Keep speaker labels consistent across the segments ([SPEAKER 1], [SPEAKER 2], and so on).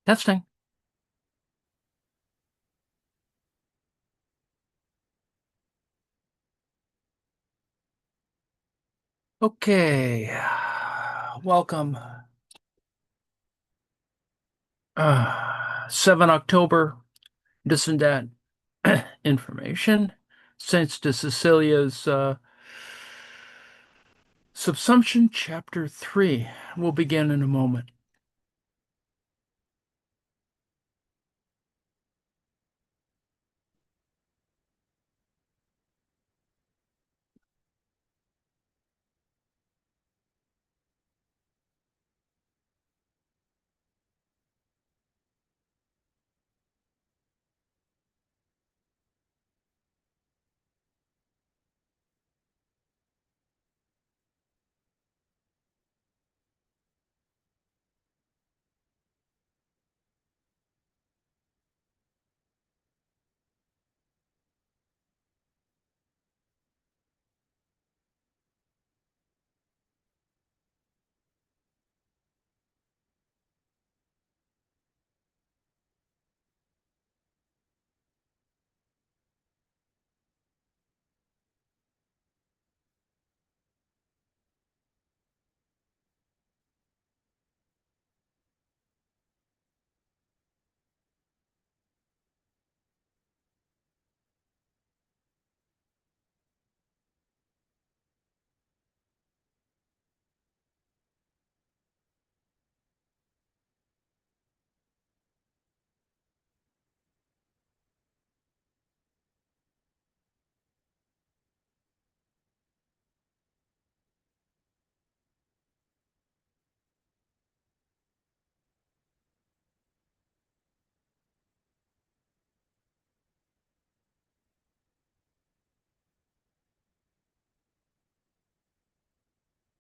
[SPEAKER 1] Testing. Okay. Welcome. 7 October, this and that information. Saints to Cecilia's Subsumption, Chapter 3. We'll begin in a moment.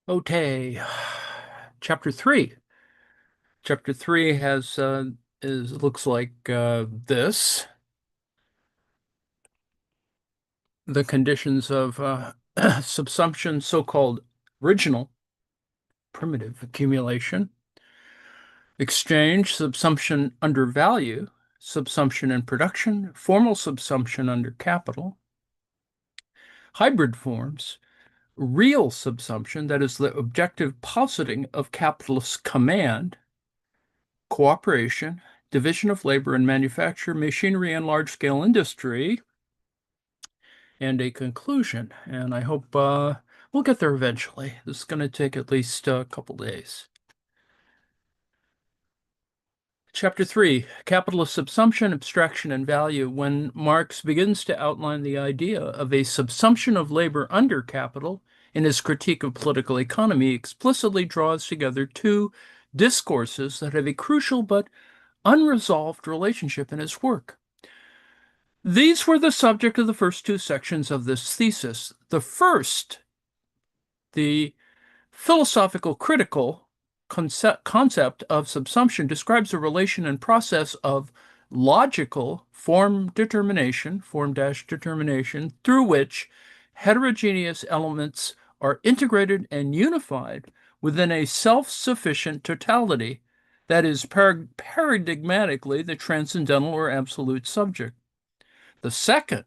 [SPEAKER 1] Okay. Chapter 3. Chapter 3 has looks like this. The conditions of subsumption, so-called original primitive accumulation, exchange, subsumption under value, subsumption in production, formal subsumption under capital, hybrid forms, real subsumption, that is the objective positing of capitalist command, cooperation, division of labor in manufacture, machinery, and large-scale industry, and a conclusion. And I hope we'll get there eventually. This is going to take at least a couple days. Chapter 3, Capitalist Subsumption, Abstraction, and Value. When Marx begins to outline the idea of a subsumption of labor under capital in his critique of political economy, he explicitly draws together two discourses that have a crucial but unresolved relationship in his work. These were the subject of the first two sections of this thesis. The first, the philosophical critical concept of subsumption, describes a relation and process of logical form-determination, through which heterogeneous elements are integrated and unified within a self-sufficient totality that is paradigmatically the transcendental or absolute subject. The second,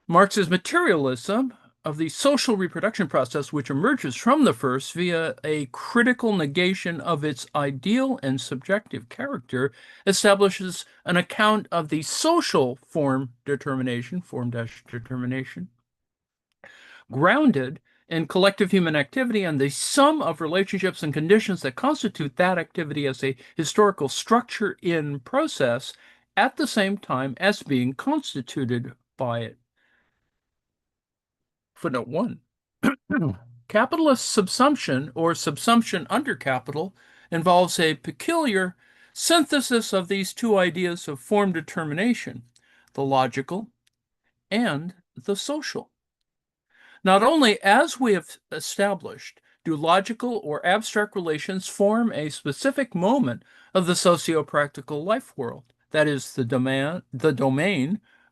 [SPEAKER 1] Marx's materialism, of the social reproduction process, which emerges from the first via a critical negation of its ideal and subjective character, establishes an account of the social form-determination, grounded in collective human activity and the sum of relationships and conditions that constitute that activity as a historical structure in process at the same time as being constituted by it. Footnote 1. Capitalist subsumption or subsumption under capital involves a peculiar synthesis of these two ideas of form determination, the logical and the social. Not only, as we have established, do logical or abstract relations form a specific moment of the socio-practical life world, that is, the domain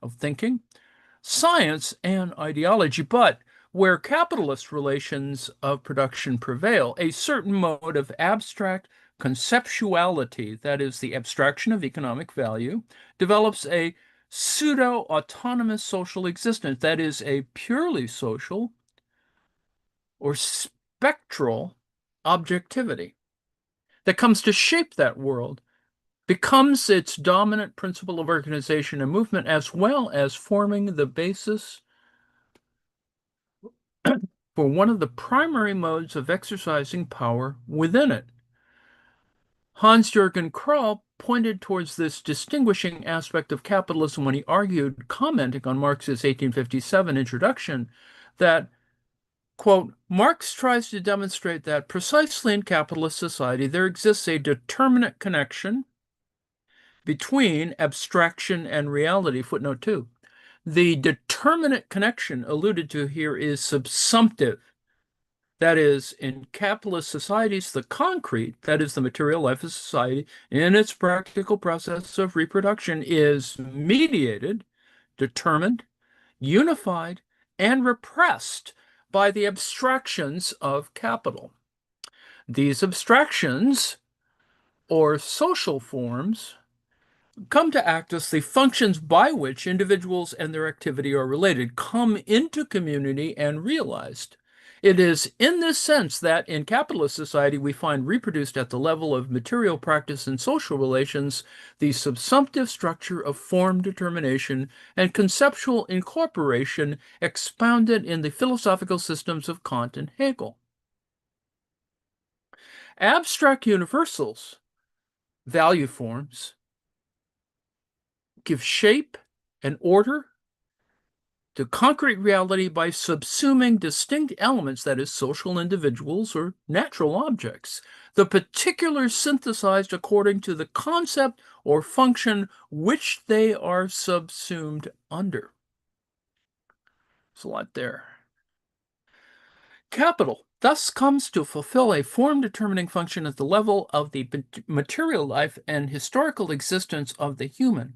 [SPEAKER 1] of thinking, science, and ideology, but where capitalist relations of production prevail, a certain mode of abstract conceptuality, that is, the abstraction of economic value, develops a pseudo-autonomous social existence, that is, a purely social or spectral objectivity that comes to shape that world, becomes its dominant principle of organization and movement, as well as forming the basis for one of the primary modes of exercising power within it. Hans-Jürgen Kroll pointed towards this distinguishing aspect of capitalism when he argued, commenting on Marx's 1857 introduction, that, quote, Marx tries to demonstrate that precisely in capitalist society there exists a determinate connection between abstraction and reality. Footnote 2. The determinate connection alluded to here is subsumptive. That is, in capitalist societies, the concrete, that is, the material life of society, in its practical process of reproduction, is mediated, determined, unified, and repressed by the abstractions of capital. These abstractions, or social forms, come to act as the functions by which individuals and their activity are related, come into community, and realized. It is in this sense that in capitalist society we find reproduced at the level of material practice and social relations the subsumptive structure of form determination and conceptual incorporation expounded in the philosophical systems of Kant and Hegel. Abstract universals, value forms, give shape and order to concrete reality by subsuming distinct elements, that is, social individuals or natural objects, the particulars synthesized according to the concept or function which they are subsumed under. There's a lot there. Capital thus comes to fulfill a form-determining function at the level of the material life and historical existence of the human.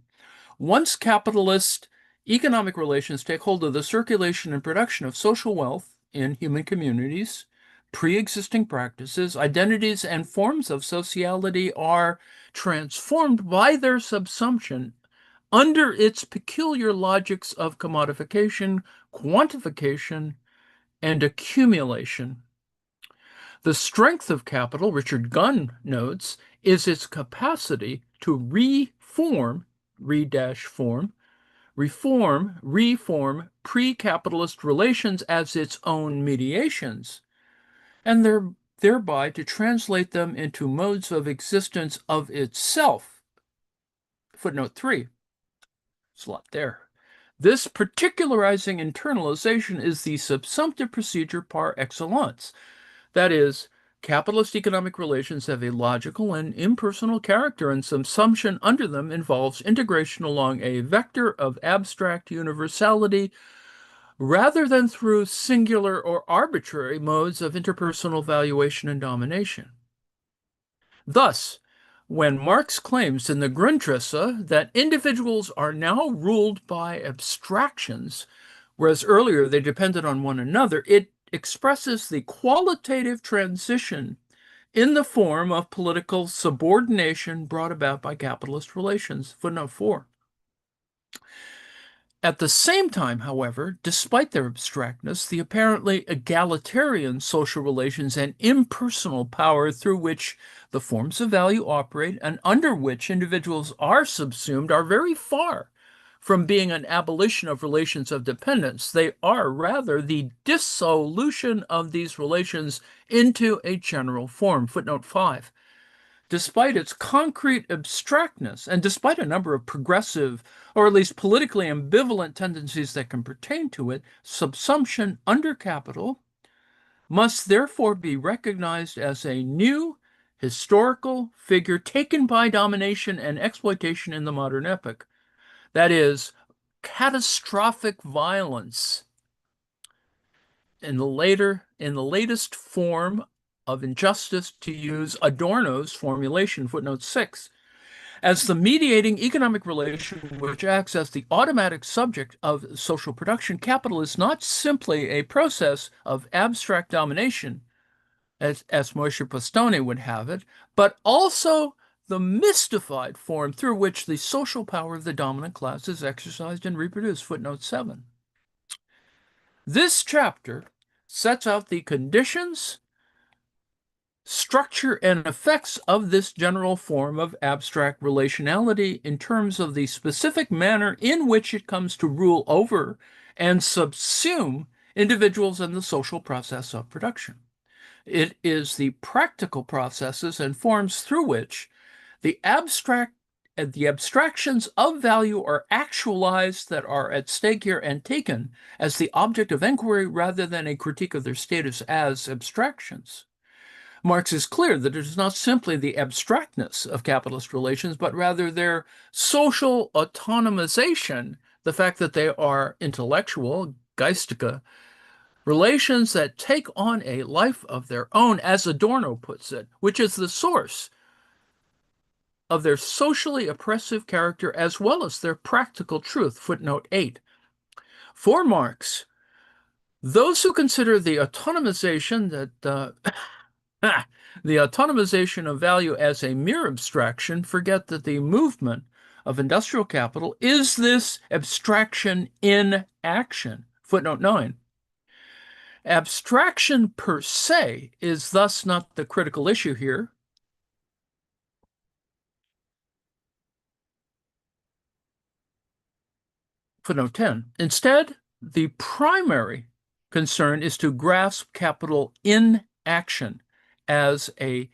[SPEAKER 1] Once capitalist economic relations take hold of the circulation and production of social wealth in human communities, pre-existing practices, identities, and forms of sociality are transformed by their subsumption under its peculiar logics of commodification, quantification, and accumulation. The strength of capital, Richard Gunn notes, is its capacity to reform pre-capitalist relations as its own mediations, and thereby to translate them into modes of existence of itself. Footnote 3. There's a lot there. This particularizing internalization is the subsumptive procedure par excellence. That is, capitalist economic relations have a logical and impersonal character, and subsumption under them involves integration along a vector of abstract universality rather than through singular or arbitrary modes of interpersonal valuation and domination. Thus, when Marx claims in the Grundrisse that individuals are now ruled by abstractions, whereas earlier they depended on one another, it expresses the qualitative transition in the form of political subordination brought about by capitalist relations. Footnote 4. At the same time, however, despite their abstractness, the apparently egalitarian social relations and impersonal power through which the forms of value operate and under which individuals are subsumed are very far from being an abolition of relations of dependence. They are rather the dissolution of these relations into a general form. Footnote 5. Despite its concrete abstractness, and despite a number of progressive, or at least politically ambivalent tendencies that can pertain to it, subsumption under capital must therefore be recognized as a new historical figure taken by domination and exploitation in the modern epoch. That is, catastrophic violence in the latest form of injustice, to use Adorno's formulation, footnote 6, as the mediating economic relation which acts as the automatic subject of social production. Capital is not simply a process of abstract domination, as Moshe Postone would have it, but also the mystified form through which the social power of the dominant class is exercised and reproduced. Footnote 7. This chapter sets out the conditions, structure, and effects of this general form of abstract relationality in terms of the specific manner in which it comes to rule over and subsume individuals in the social process of production. It is the practical processes and forms through which the abstractions of value are actualized that are at stake here and taken as the object of inquiry rather than a critique of their status as abstractions. Marx is clear that it is not simply the abstractness of capitalist relations, but rather their social autonomization, the fact that they are intellectual, geistige, relations that take on a life of their own, as Adorno puts it, which is the source of their socially oppressive character as well as their practical truth. Footnote 8. For Marx, those who consider the autonomization the autonomization of value as a mere abstraction forget that the movement of industrial capital is this abstraction in action. Footnote 9. Abstraction per se is thus not the critical issue here. Footnote 10. Instead, the primary concern is to grasp capital in action as an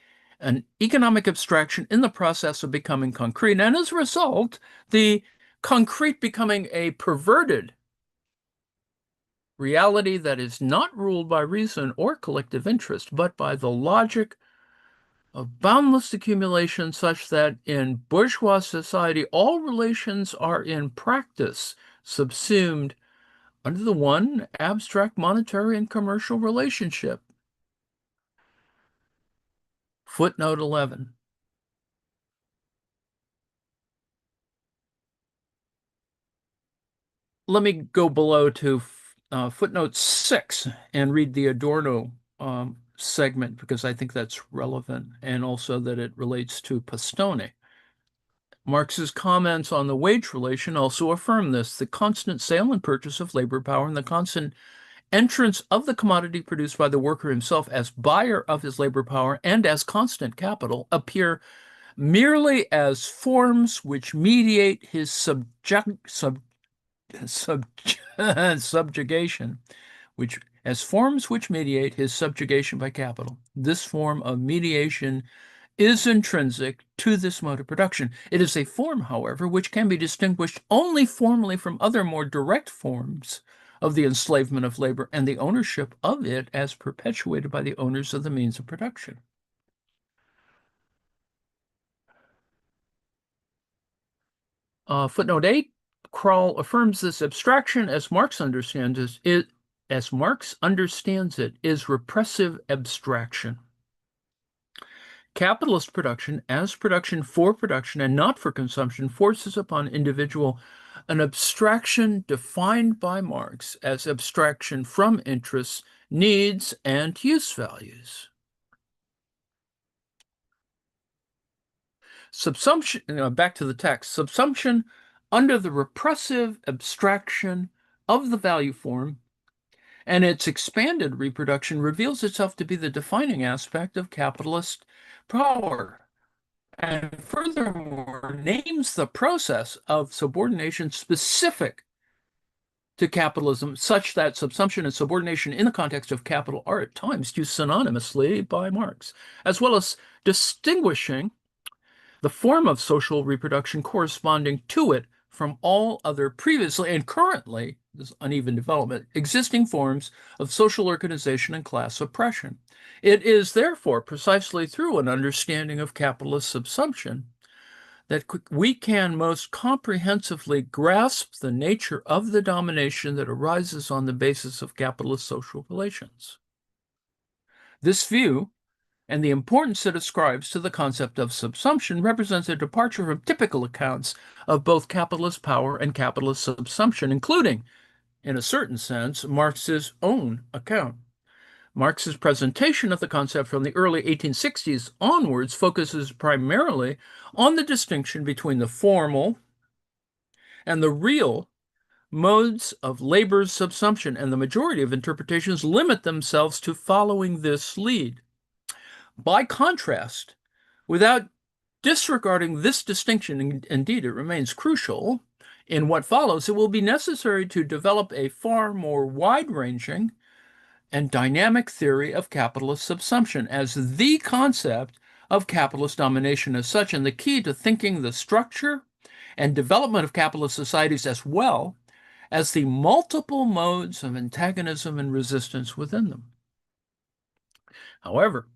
[SPEAKER 1] economic abstraction in the process of becoming concrete, and as a result, the concrete becoming a perverted reality that is not ruled by reason or collective interest, but by the logic of boundless accumulation, such that in bourgeois society all relations are in practice subsumed under the one abstract monetary and commercial relationship. Footnote 11. Let me go below to footnote 6 and read the Adorno segment because I think that's relevant, and also that it relates to Postone. Marx's comments on the wage relation also affirm this. The constant sale and purchase of labor power and the constant entrance of the commodity produced by the worker himself as buyer of his labor power and as constant capital appear merely as forms which mediate his subjugation, which as forms which mediate his subjugation by capital. This form of mediation is intrinsic to this mode of production. It is a form, however, which can be distinguished only formally from other more direct forms of the enslavement of labor and the ownership of it as perpetuated by the owners of the means of production. Footnote 8, Kroll affirms this abstraction as Marx understands it, is repressive abstraction. Capitalist production, as production for production and not for consumption, forces upon individual an abstraction defined by Marx as abstraction from interests, needs, and use values. Subsumption, back to the text, subsumption under the repressive abstraction of the value form, and its expanded reproduction reveals itself to be the defining aspect of capitalist power, and furthermore names the process of subordination specific to capitalism, such that subsumption and subordination in the context of capital are at times used synonymously by Marx, as well as distinguishing the form of social reproduction corresponding to it from all other previously and currently, this uneven development, existing forms of social organization and class oppression. It is therefore precisely through an understanding of capitalist subsumption that we can most comprehensively grasp the nature of the domination that arises on the basis of capitalist social relations. This view, and the importance it ascribes to the concept of subsumption, represents a departure from typical accounts of both capitalist power and capitalist subsumption, including, in a certain sense, Marx's own account. Marx's presentation of the concept from the early 1860s onwards focuses primarily on the distinction between the formal and the real modes of labor's subsumption, and the majority of interpretations limit themselves to following this lead. By contrast, without disregarding this distinction, indeed it remains crucial, in what follows, it will be necessary to develop a far more wide-ranging and dynamic theory of capitalist subsumption as the concept of capitalist domination as such, and the key to thinking the structure and development of capitalist societies as well as the multiple modes of antagonism and resistance within them. However,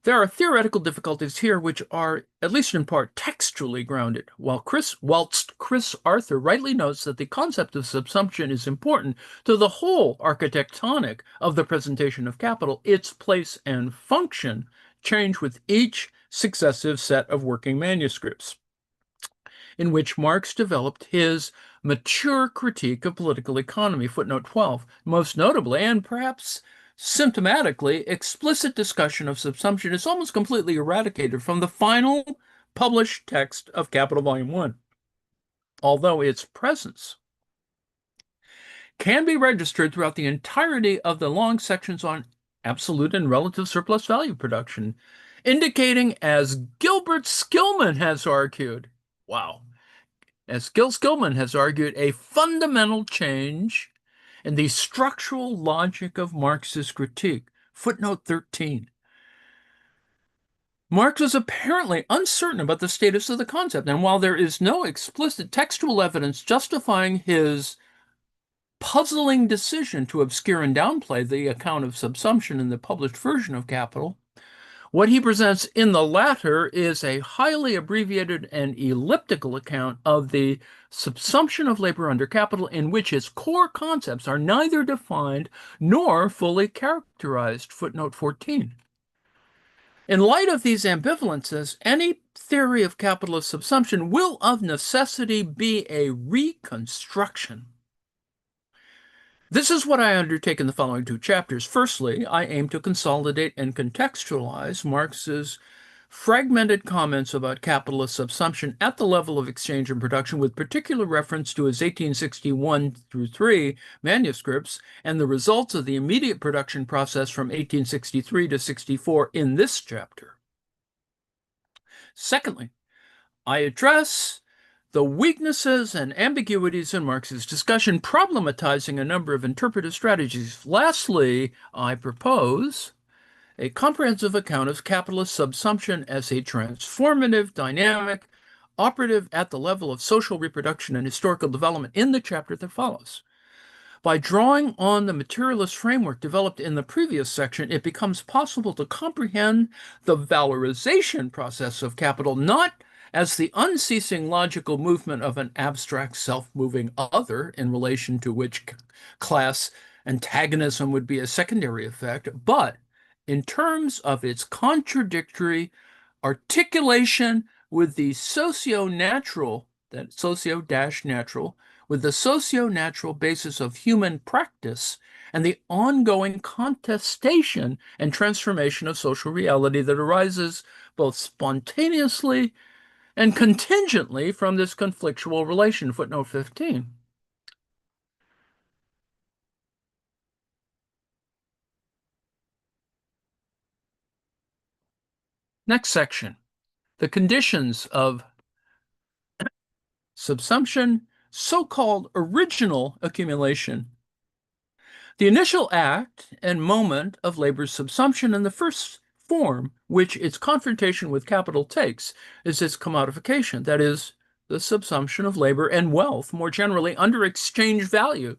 [SPEAKER 1] there are theoretical difficulties here which are, at least in part, textually grounded. Whilst Chris Arthur rightly notes that the concept of subsumption is important to the whole architectonic of the presentation of capital, its place and function change with each successive set of working manuscripts, in which Marx developed his mature critique of political economy, footnote 12, most notably, and perhaps symptomatically, explicit discussion of subsumption is almost completely eradicated from the final published text of Capital Volume 1, although its presence can be registered throughout the entirety of the long sections on absolute and relative surplus value production, indicating, as Gilbert Skillman has argued, Skillman has argued, a fundamental change in the structural logic of Marx's critique. Footnote 13. Marx was apparently uncertain about the status of the concept, and while there is no explicit textual evidence justifying his puzzling decision to obscure and downplay the account of subsumption in the published version of Capital, what he presents in the latter is a highly abbreviated and elliptical account of the subsumption of labor under capital, in which its core concepts are neither defined nor fully characterized. Footnote 14. In light of these ambivalences, any theory of capitalist subsumption will of necessity be a reconstruction. This is what I undertake in the following two chapters. Firstly, I aim to consolidate and contextualize Marx's fragmented comments about capitalist subsumption at the level of exchange and production, with particular reference to his 1861 through 3 manuscripts and the results of the immediate production process from 1863 to 64 in this chapter. Secondly, I address the weaknesses and ambiguities in Marx's discussion, problematizing a number of interpretive strategies. Lastly, I propose a comprehensive account of capitalist subsumption as a transformative, dynamic, operative at the level of social reproduction and historical development in the chapter that follows. By drawing on the materialist framework developed in the previous section, it becomes possible to comprehend the valorization process of capital not as the unceasing logical movement of an abstract self-moving other in relation to which class antagonism would be a secondary effect, but in terms of its contradictory articulation with the socio-natural, that socio-natural, with the socio-natural basis of human practice and the ongoing contestation and transformation of social reality that arises both spontaneously and contingently from this conflictual relation, footnote 15. Next section, the conditions of subsumption, so-called original accumulation. The initial act and moment of labor's subsumption in the first form which its confrontation with capital takes is its commodification, that is, the subsumption of labor and wealth more generally under exchange value,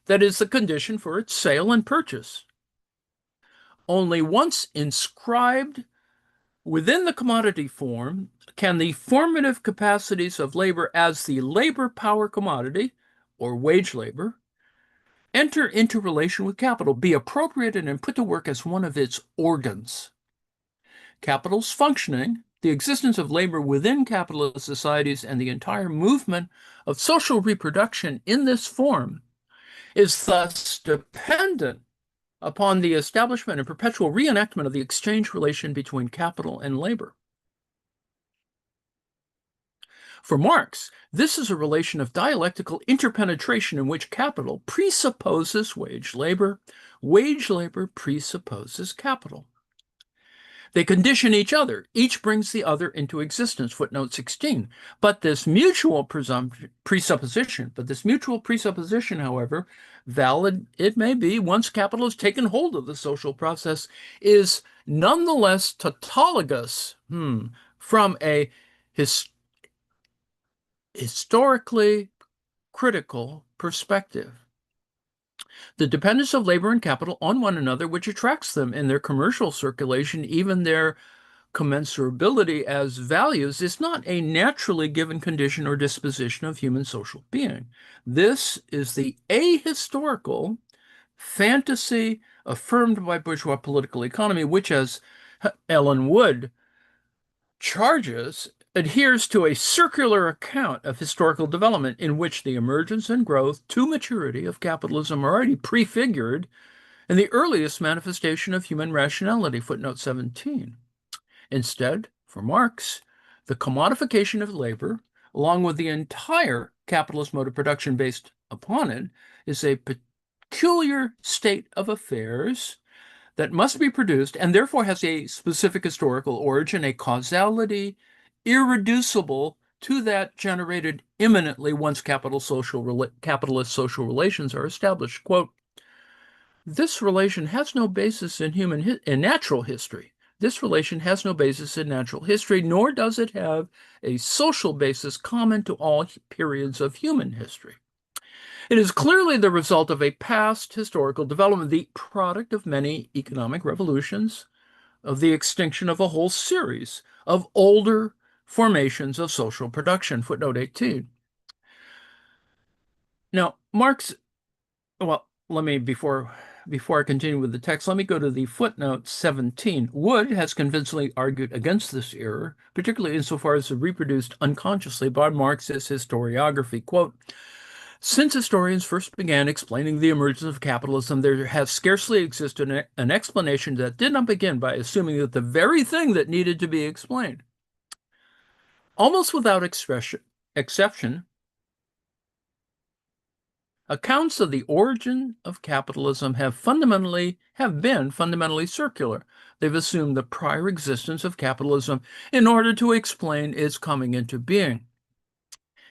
[SPEAKER 1] that is, the condition for its sale and purchase. Only once inscribed within the commodity form can the formative capacities of labor as the labor power commodity, or wage labor, enter into relation with capital, be appropriated and put to work as one of its organs. Capital's functioning, the existence of labor within capitalist societies, and the entire movement of social reproduction in this form is thus dependent upon the establishment and perpetual reenactment of the exchange relation between capital and labor. For Marx, this is a relation of dialectical interpenetration in which capital presupposes wage labor presupposes capital. They condition each other. Each brings the other into existence, footnote 16. But this mutual presupposition, however, valid it may be once capital has taken hold of the social process, is nonetheless tautologous from a historically critical perspective. The dependence of labor and capital on one another, which attracts them in their commercial circulation, even their commensurability as values, is not a naturally given condition or disposition of human social being. This is the ahistorical fantasy affirmed by bourgeois political economy, which, as Ellen Wood charges, adheres to a circular account of historical development in which the emergence and growth to maturity of capitalism are already prefigured in the earliest manifestation of human rationality, footnote 17. Instead, for Marx, the commodification of labor, along with the entire capitalist mode of production based upon it, is a peculiar state of affairs that must be produced and therefore has a specific historical origin, a causality irreducible to that generated imminently once capitalist social relations are established. Quote, this relation has no basis in natural history. This relation has no basis in natural history, nor does it have a social basis common to all periods of human history. It is clearly the result of a past historical development, the product of many economic revolutions, of the extinction of a whole series of older formations of social production, footnote 18. Now, Marx, well, before I continue with the text, let me go to the footnote 17. Wood has convincingly argued against this error, particularly insofar as it reproduced unconsciously by Marx's historiography. Quote, since historians first began explaining the emergence of capitalism, there has scarcely existed an explanation that did not begin by assuming that the very thing that needed to be explained, almost without exception, accounts of the origin of capitalism have been fundamentally circular. They've assumed the prior existence of capitalism in order to explain its coming into being.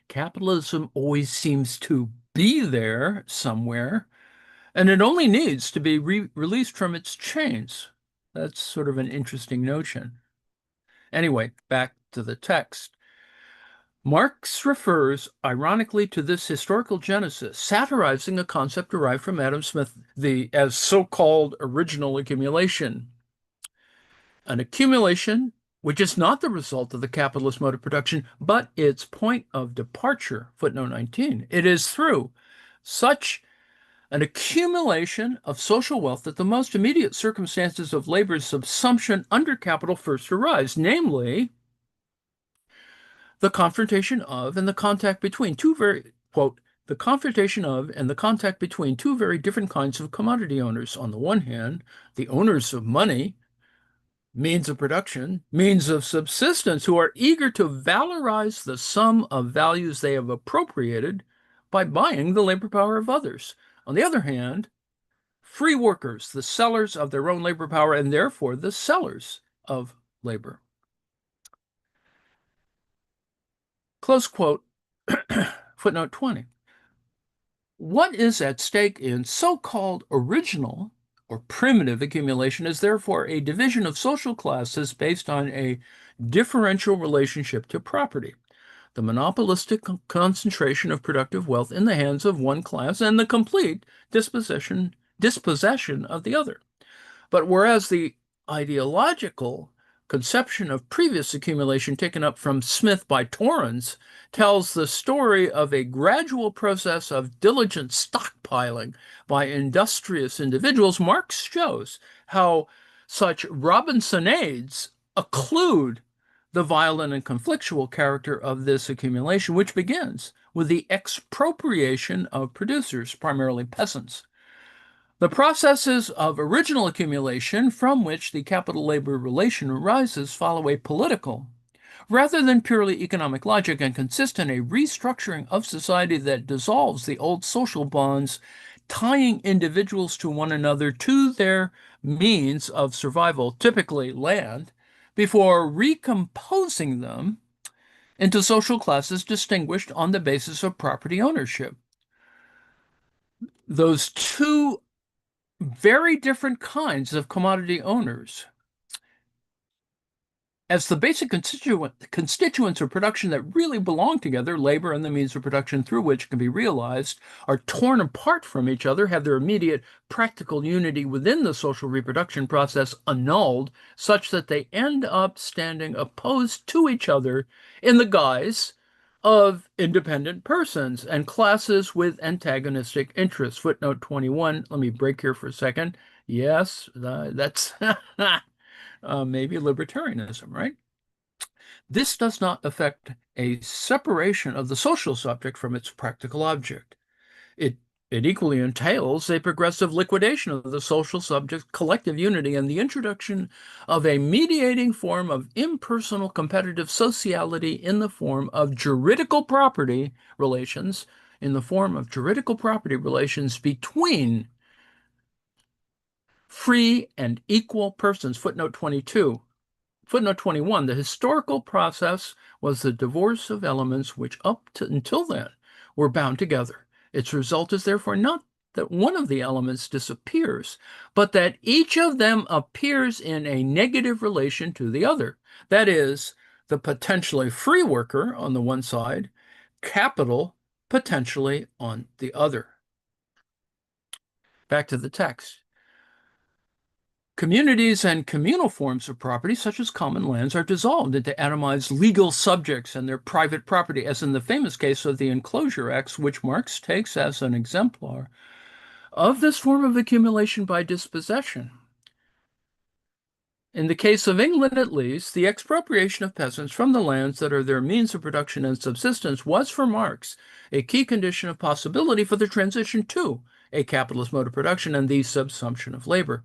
[SPEAKER 1] Capitalism always seems to be there somewhere, and it only needs to be released from its chains. That's sort of an interesting notion. Anyway, back to the text. Marx refers ironically to this historical genesis, satirizing a concept derived from Adam Smith as so-called original accumulation. An accumulation which is not the result of the capitalist mode of production, but its point of departure, footnote 19. It is through such an accumulation of social wealth that the most immediate circumstances of labor's subsumption under capital first arise, namely, the confrontation of and the contact between two very, quote, the confrontation of and the contact between two very different kinds of commodity owners. On the one hand, the owners of money, means of production, means of subsistence, who are eager to valorize the sum of values they have appropriated by buying the labor power of others. On the other hand, free workers, the sellers of their own labor power, and therefore the sellers of labor. Close quote, footnote 20. What is at stake in so-called original or primitive accumulation is therefore a division of social classes based on a differential relationship to property, the monopolistic concentration of productive wealth in the hands of one class, and the complete dispossession of the other. But whereas the ideological conception of previous accumulation taken up from Smith by Torrens tells the story of a gradual process of diligent stockpiling by industrious individuals, Marx shows how such Robinsonades occlude the violent and conflictual character of this accumulation, which begins with the expropriation of producers, primarily peasants. The processes of original accumulation from which the capital-labor relation arises follow a political, rather than purely economic logic, and consist in a restructuring of society that dissolves the old social bonds tying individuals to one another to their means of survival, typically land, before recomposing them into social classes distinguished on the basis of property ownership. Those two very different kinds of commodity owners as the basic constituents of production that really belong together, labor and the means of production through which can be realized, are torn apart from each other, have their immediate practical unity within the social reproduction process annulled, such that they end up standing opposed to each other in the guise of independent persons and classes with antagonistic interests. Footnote 21. Let me break here for a second. Yes, that's maybe libertarianism, right? This does not affect a separation of the social subject from its practical object. It equally entails a progressive liquidation of the social subject's collective unity and the introduction of a mediating form of impersonal competitive sociality in the form of juridical property relations, between free and equal persons. Footnote 22. Footnote 21, the historical process was the divorce of elements which until then were bound together. Its result is therefore not that one of the elements disappears, but that each of them appears in a negative relation to the other. That is, the potentially free worker on the one side, capital potentially on the other. Back to the text. Communities and communal forms of property, such as common lands, are dissolved into atomized legal subjects and their private property, as in the famous case of the Enclosure Acts, which Marx takes as an exemplar of this form of accumulation by dispossession. In the case of England, at least, the expropriation of peasants from the lands that are their means of production and subsistence was, for Marx, a key condition of possibility for the transition to a capitalist mode of production and the subsumption of labor.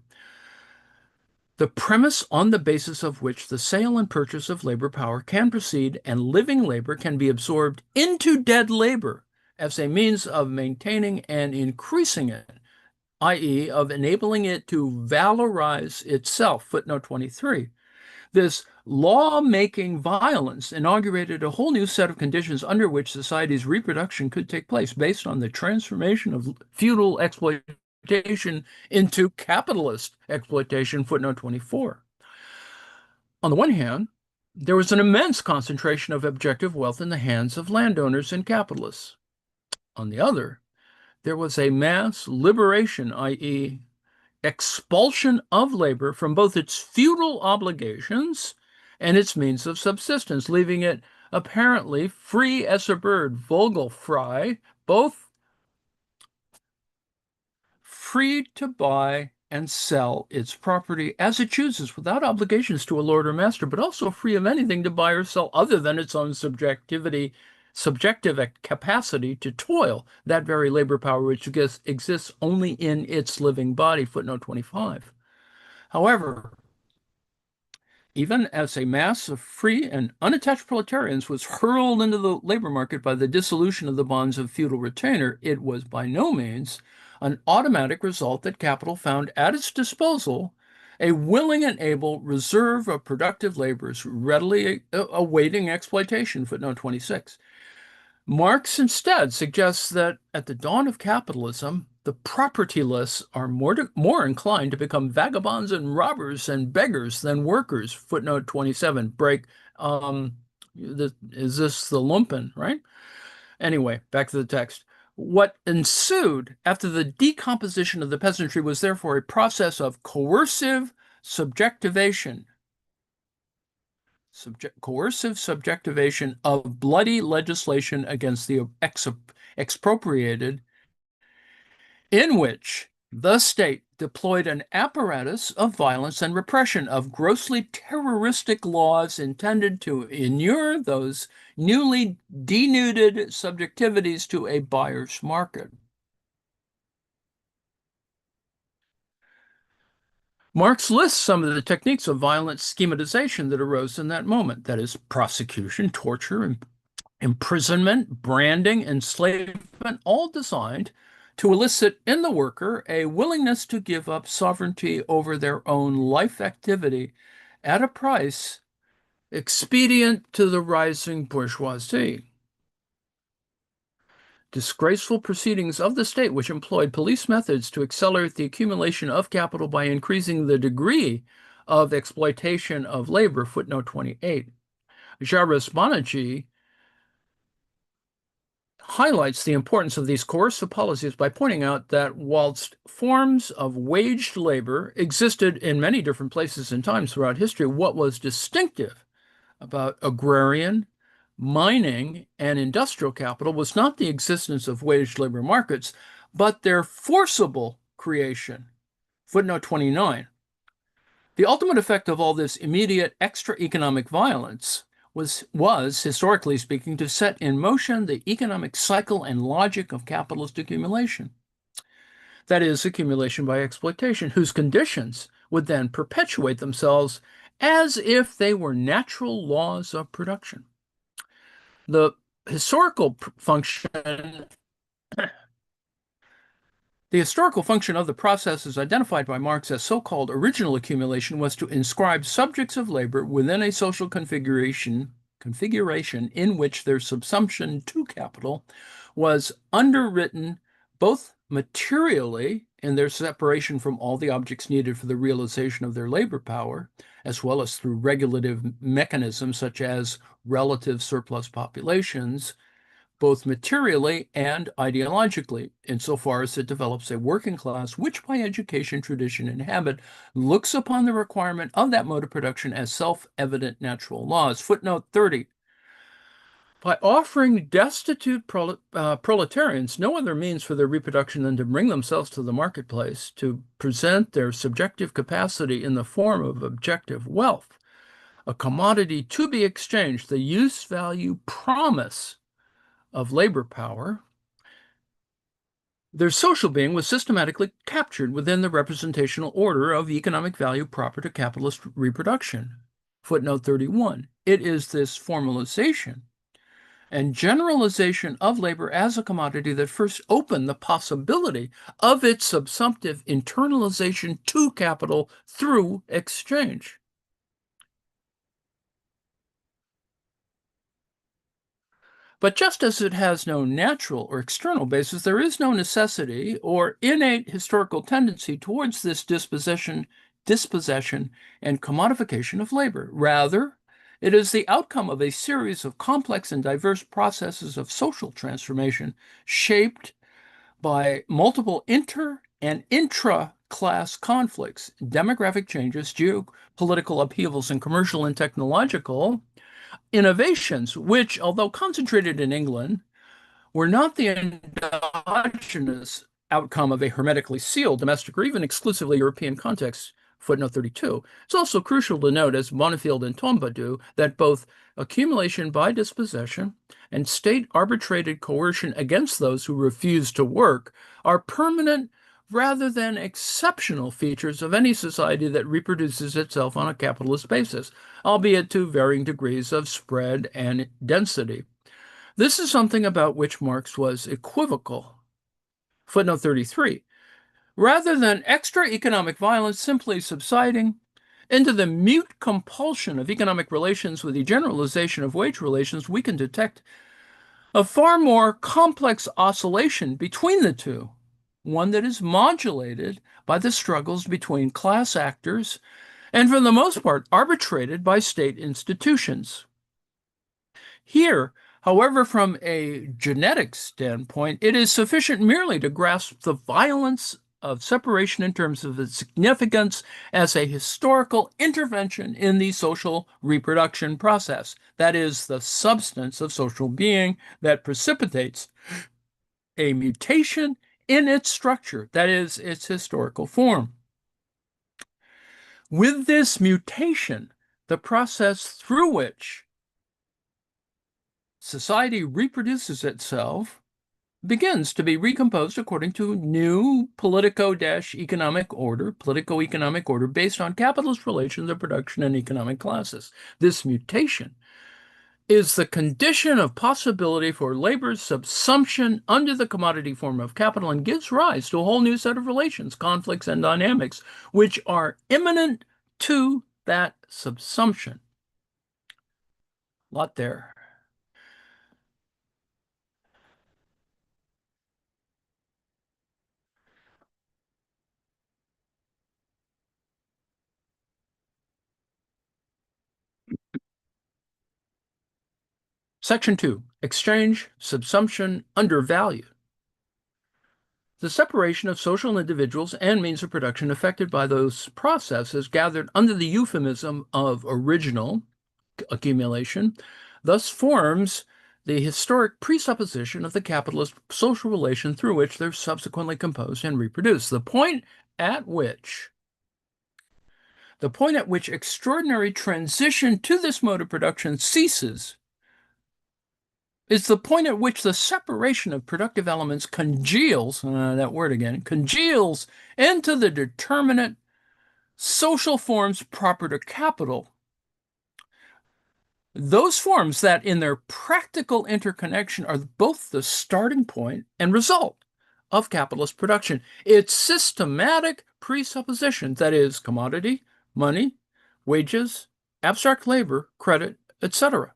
[SPEAKER 1] The premise on the basis of which the sale and purchase of labor power can proceed and living labor can be absorbed into dead labor as a means of maintaining and increasing it, i.e., of enabling it to valorize itself. Footnote 23. This law-making violence inaugurated a whole new set of conditions under which society's reproduction could take place based on the transformation of feudal exploitation into capitalist exploitation. Footnote 24. On the one hand, there was an immense concentration of objective wealth in the hands of landowners and capitalists. On the other, there was a mass liberation, i.e., expulsion of labor from both its feudal obligations and its means of subsistence, leaving it apparently free as a bird, vogelfrei, both free to buy and sell its property as it chooses without obligations to a lord or master, but also free of anything to buy or sell other than its own subjective capacity to toil, that very labor power which exists only in its living body. Footnote 25. However, Even as a mass of free and unattached proletarians was hurled into the labor market by the dissolution of the bonds of feudal retainer, it was by no means an automatic result that capital found at its disposal a willing and able reserve of productive laborers readily awaiting exploitation. Footnote 26. Marx instead suggests that at the dawn of capitalism, the propertyless are more inclined to become vagabonds and robbers and beggars than workers. Footnote 27. Break. Is this the lumpen, right? Anyway, back to the text. What ensued after the decomposition of the peasantry was therefore a process of coercive subjectivation coercive subjectivation of bloody legislation against the expropriated, in which the state deployed an apparatus of violence and repression of grossly terroristic laws intended to inure those newly denuded subjectivities to a buyer's market. Marx lists some of the techniques of violent schematization that arose in that moment. That is, prosecution, torture, imprisonment, branding, enslavement, all designed to elicit in the worker a willingness to give up sovereignty over their own life activity at a price expedient to the rising bourgeoisie. Disgraceful proceedings of the state, which employed police methods to accelerate the accumulation of capital by increasing the degree of exploitation of labor. Footnote 28. Jarvis Banerjee highlights the importance of these coercive policies by pointing out that whilst forms of waged labor existed in many different places and times throughout history, what was distinctive about agrarian, mining, and industrial capital was not the existence of waged labor markets, but their forcible creation. Footnote 29. The ultimate effect of all this immediate extra economic violence was, historically speaking, to set in motion the economic cycle and logic of capitalist accumulation. That is, accumulation by exploitation, whose conditions would then perpetuate themselves as if they were natural laws of production. The historical function The historical function of the processes identified by Marx as so-called original accumulation was to inscribe subjects of labor within a social configuration in which their subsumption to capital was underwritten both materially in their separation from all the objects needed for the realization of their labor power, as well as through regulative mechanisms such as relative surplus populations, both materially and ideologically, insofar as it develops a working class which, by education, tradition, and habit, looks upon the requirement of that mode of production as self-evident natural laws. Footnote 30. By offering destitute proletarians no other means for their reproduction than to bring themselves to the marketplace, to present their subjective capacity in the form of objective wealth, a commodity to be exchanged, the use value promise of labor power, their social being was systematically captured within the representational order of economic value proper to capitalist reproduction. Footnote 31. It is this formalization and generalization of labor as a commodity that first opened the possibility of its subsumptive internalization to capital through exchange. But just as it has no natural or external basis, there is no necessity or innate historical tendency towards this dispossession, and commodification of labor. Rather, it is the outcome of a series of complex and diverse processes of social transformation shaped by multiple inter and intra-class conflicts, demographic changes, geopolitical upheavals, and commercial and technological innovations, which, although concentrated in England, were not the endogenous outcome of a hermetically sealed domestic or even exclusively European context. Footnote 32. It's also crucial to note, as Bonifield and Tomba do, that both accumulation by dispossession and state arbitrated coercion against those who refuse to work are permanent rather than exceptional features of any society that reproduces itself on a capitalist basis, albeit to varying degrees of spread and density. This is something about which Marx was equivocal. Footnote 33. Rather than extra economic violence simply subsiding into the mute compulsion of economic relations with the generalization of wage relations, we can detect a far more complex oscillation between the two, one that is modulated by the struggles between class actors and, for the most part, arbitrated by state institutions. Here, however, from a genetic standpoint, it is sufficient merely to grasp the violence of separation in terms of its significance as a historical intervention in the social reproduction process. That is, the substance of social being that precipitates a mutation in its structure, that is, its historical form. With this mutation, the process through which society reproduces itself begins to be recomposed according to new politico-economic order based on capitalist relations of production and economic classes. This mutation is the condition of possibility for labor's subsumption under the commodity form of capital and gives rise to a whole new set of relations, conflicts, and dynamics which are imminent to that subsumption. A lot there. Section 2, exchange, subsumption, undervalue. The separation of social individuals and means of production affected by those processes gathered under the euphemism of original accumulation thus forms the historic presupposition of the capitalist social relation through which they're subsequently composed and reproduced. The point at which extraordinary transition to this mode of production ceases is the point at which the separation of productive elements congeals, that word again, congeals into the determinate social forms proper to capital. Those forms that in their practical interconnection are both the starting point and result of capitalist production. Its systematic presupposition, that is, commodity, money, wages, abstract labor, credit, etc.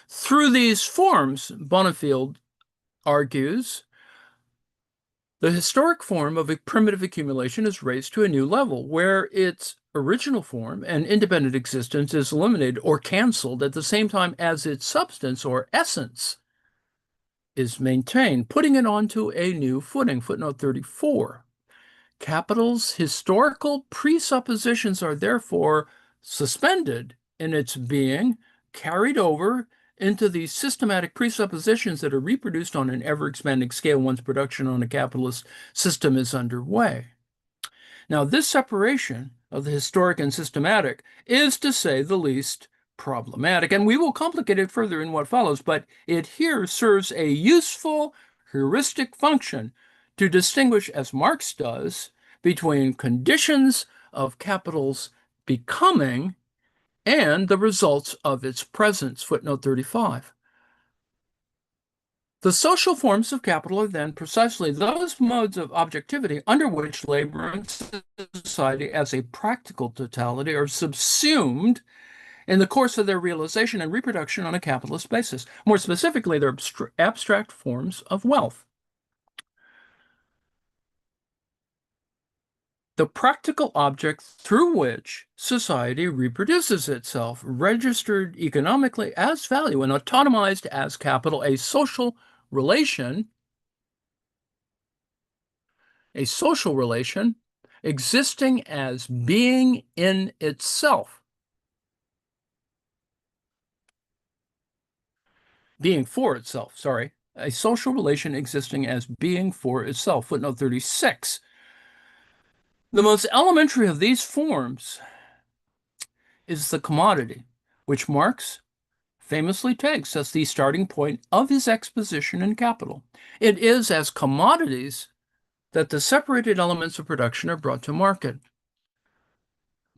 [SPEAKER 1] Through these forms, Bonifield argues, the historic form of a primitive accumulation is raised to a new level where its original form and independent existence is eliminated or canceled at the same time as its substance or essence is maintained, putting it onto a new footing. Footnote 34. Capital's historical presuppositions are therefore suspended in its being, carried over into the systematic presuppositions that are reproduced on an ever-expanding scale once production on a capitalist system is underway. Now, this separation of the historic and systematic is, to say the least, problematic, and we will complicate it further in what follows, but it here serves a useful heuristic function to distinguish, as Marx does, between conditions of capital's becoming and the results of its presence. Footnote 35. The social forms of capital are then precisely those modes of objectivity under which labor and society as a practical totality are subsumed in the course of their realization and reproduction on a capitalist basis. More specifically, they're abstract forms of wealth. The practical object through which society reproduces itself, registered economically as value and autonomized as capital, a social relation existing as being in itself, being for itself, sorry, a social relation existing as being for itself. Footnote 36. The most elementary of these forms is the commodity, which Marx famously takes as the starting point of his exposition in Capital. It is as commodities that the separated elements of production are brought to market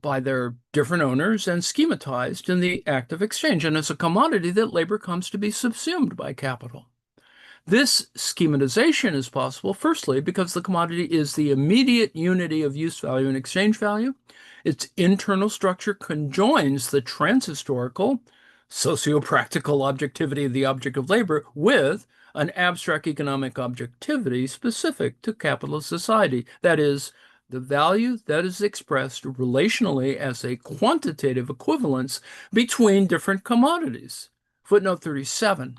[SPEAKER 1] by their different owners and schematized in the act of exchange, and as a commodity that labor comes to be subsumed by capital. This schematization is possible, firstly, because the commodity is the immediate unity of use value and exchange value. Its internal structure conjoins the transhistorical, socio-practical objectivity of the object of labor with an abstract economic objectivity specific to capitalist society. That is, the value that is expressed relationally as a quantitative equivalence between different commodities. Footnote 37.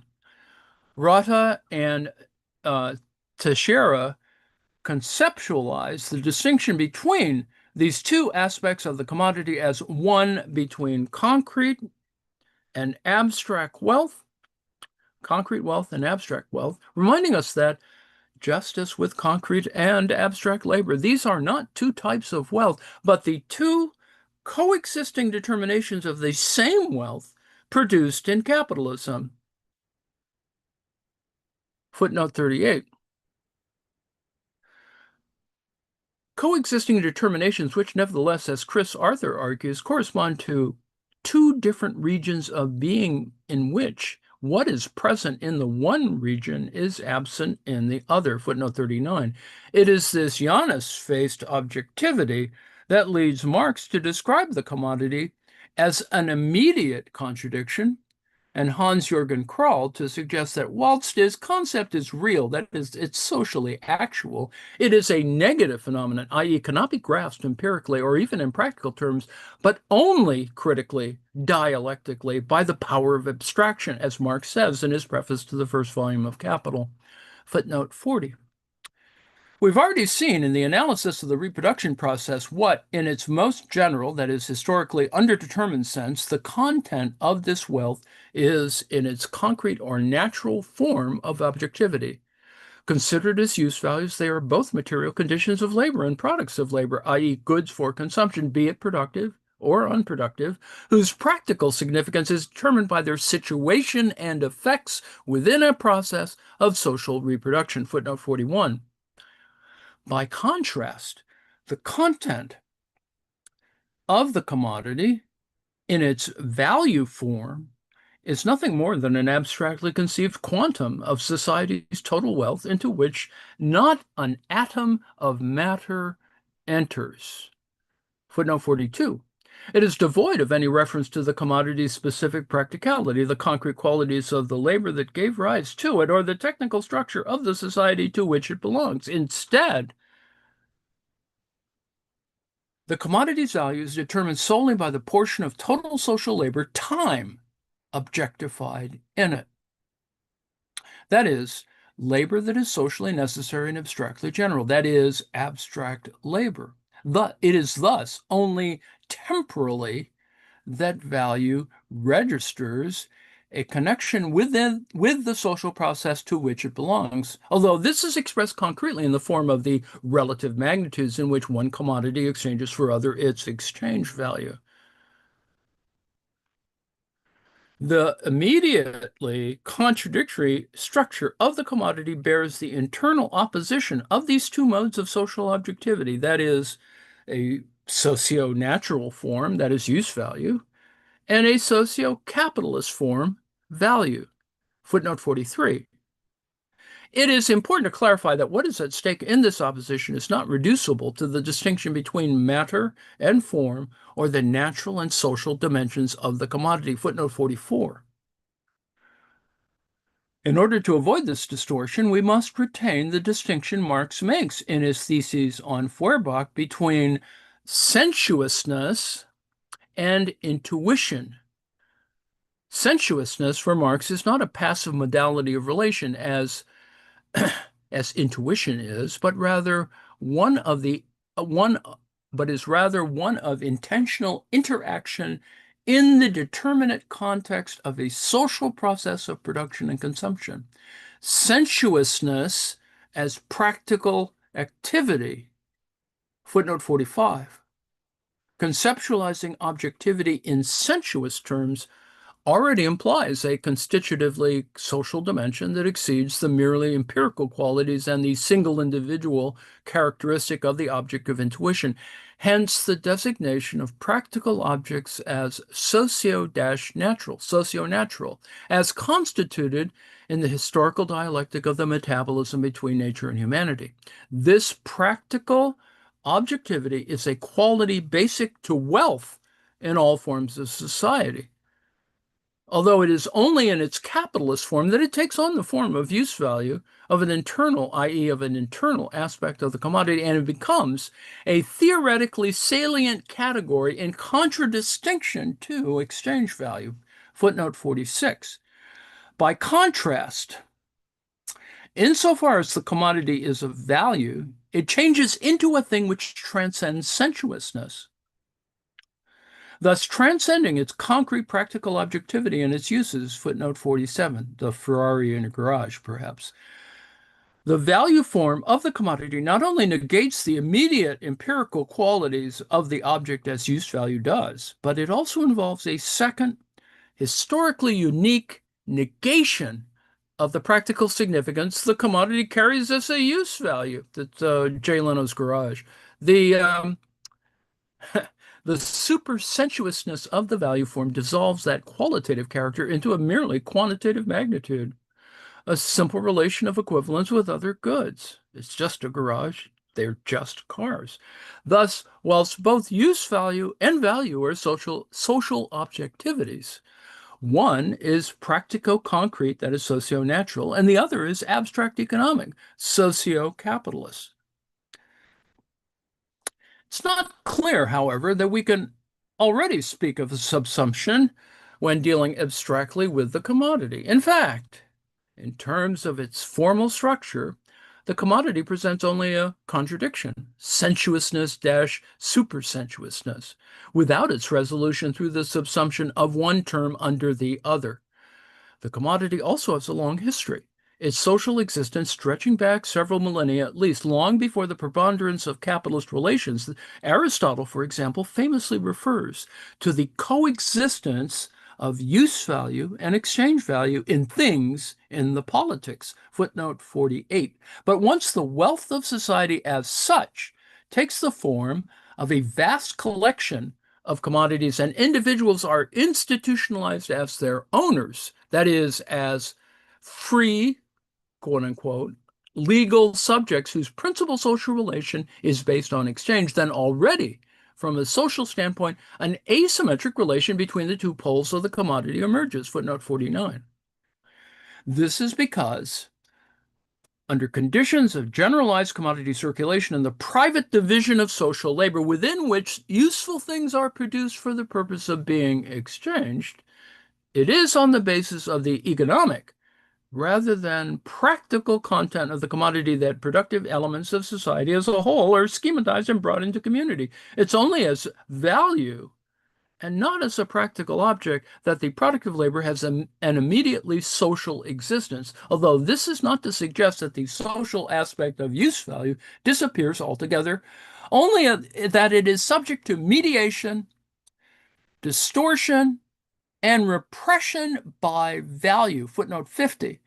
[SPEAKER 1] Rata and Teixeira conceptualize the distinction between these two aspects of the commodity as one between concrete and abstract wealth, reminding us that just as with concrete and abstract labor, these are not two types of wealth, but the two coexisting determinations of the same wealth produced in capitalism. Footnote 38. Coexisting determinations, which nevertheless, as Chris Arthur argues, correspond to two different regions of being in which what is present in the one region is absent in the other. Footnote 39. It is this Janus-faced objectivity that leads Marx to describe the commodity as an immediate contradiction, and Hans-Jürgen Krahl to suggest that whilst his concept is real, that is, it's socially actual, it is a negative phenomenon, i.e., cannot be grasped empirically or even in practical terms, but only critically, dialectically, by the power of abstraction, as Marx says in his preface to the first volume of Capital. Footnote 40. We've already seen in the analysis of the reproduction process what, in its most general, that is, historically underdetermined sense, the content of this wealth is in its concrete or natural form of objectivity. Considered as use values, they are both material conditions of labor and products of labor, i.e., goods for consumption, be it productive or unproductive, whose practical significance is determined by their situation and effects within a process of social reproduction. Footnote 41. By contrast, the content of the commodity in its value form is nothing more than an abstractly conceived quantum of society's total wealth into which not an atom of matter enters. Footnote 42. It is devoid of any reference to the commodity's specific practicality, the concrete qualities of the labor that gave rise to it, or the technical structure of the society to which it belongs. Instead, the commodity's value is determined solely by the portion of total social labor, time, objectified in it. That is, labor that is socially necessary and abstractly general. That is, abstract labor. It is thus only temporally that value registers a connection with the social process to which it belongs, although this is expressed concretely in the form of the relative magnitudes in which one commodity exchanges for other its exchange value. The immediately contradictory structure of the commodity bears the internal opposition of these two modes of social objectivity, that is, a socio-natural form, that is use value, and a socio-capitalist form, value. Footnote 43. It is important to clarify that what is at stake in this opposition is not reducible to the distinction between matter and form or the natural and social dimensions of the commodity. Footnote 44. In order to avoid this distortion, we must retain the distinction Marx makes in his theses on Feuerbach between sensuousness and intuition. Sensuousness for Marx is not a passive modality of relation as intuition is, but rather one of intentional interaction in the determinate context of a social process of production and consumption. Sensuousness as practical activity. Footnote 45. Conceptualizing objectivity in sensuous terms already implies a constitutively social dimension that exceeds the merely empirical qualities and the single individual characteristic of the object of intuition. Hence, the designation of practical objects as socio-natural, as constituted in the historical dialectic of the metabolism between nature and humanity. This practical objectivity is a quality basic to wealth in all forms of society, although it is only in its capitalist form that it takes on the form of use value of an internal, i.e., of an internal aspect of the commodity, and it becomes a theoretically salient category in contradistinction to exchange value. Footnote 46. By contrast, insofar as the commodity is of value, it changes into a thing which transcends sensuousness, thus transcending its concrete practical objectivity and its uses. Footnote 47, the Ferrari in a garage, perhaps. The value form of the commodity not only negates the immediate empirical qualities of the object as use value does, but it also involves a second, historically unique negation of the practical significance the commodity carries as a use value. That's Jay Leno's garage. The the supersensuousness of the value form dissolves that qualitative character into a merely quantitative magnitude, a simple relation of equivalence with other goods. It's just a garage. They're just cars. Thus, whilst both use value and value are social objectivities, one is practico-concrete, that is socio-natural, and the other is abstract economic, socio-capitalist. It's not clear, however, that we can already speak of a subsumption when dealing abstractly with the commodity. In fact, in terms of its formal structure, the commodity presents only a contradiction, sensuousness-supersensuousness, without its resolution through the subsumption of one term under the other. The commodity also has a long history, its social existence stretching back several millennia, at least long before the preponderance of capitalist relations. Aristotle, for example, famously refers to the coexistence of use value and exchange value in things in the politics. Footnote 48. But once the wealth of society as such takes the form of a vast collection of commodities and individuals are institutionalized as their owners, that is, as free, quote unquote, legal subjects whose principal social relation is based on exchange, then already, from a social standpoint, an asymmetric relation between the two poles of the commodity emerges. Footnote 49. This is because, under conditions of generalized commodity circulation and the private division of social labor, within which useful things are produced for the purpose of being exchanged, it is on the basis of the economic rather than practical content of the commodity that productive elements of society as a whole are schematized and brought into community. It's only as value and not as a practical object that the product of labor has an immediately social existence, although this is not to suggest that the social aspect of use value disappears altogether, only that it is subject to mediation, distortion, and repression by value. Footnote 50.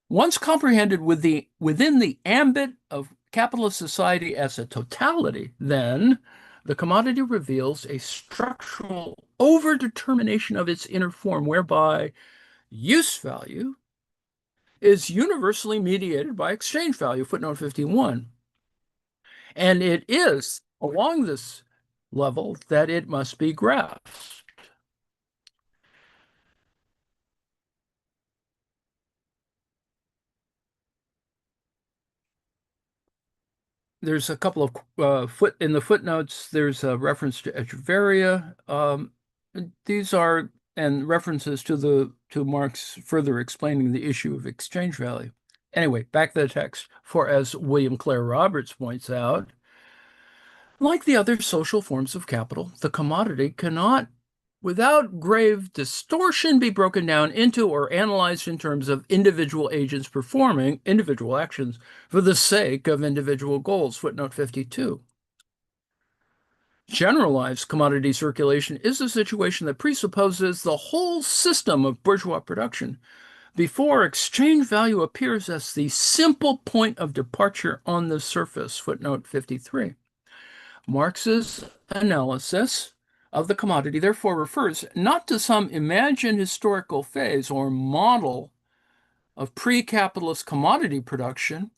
[SPEAKER 1] Once comprehended within the ambit of capitalist society as a totality, then the commodity reveals a structural overdetermination of its inner form, whereby use value is universally mediated by exchange value. Footnote 51. And it is along this level that it must be grasped. There's a couple of in the footnotes. There's a reference to Echeverria. These are and references to Marx further explaining the issue of exchange value. Anyway, back to the text. For as William Clare Roberts points out, like the other social forms of capital, the commodity cannot, without grave distortion, be broken down into or analyzed in terms of individual agents performing individual actions for the sake of individual goals. Footnote 52. Generalized commodity circulation is a situation that presupposes the whole system of bourgeois production before exchange value appears as the simple point of departure on the surface. Footnote 53. Marx's analysis of the commodity therefore refers not to some imagined historical phase or model of pre-capitalist commodity production,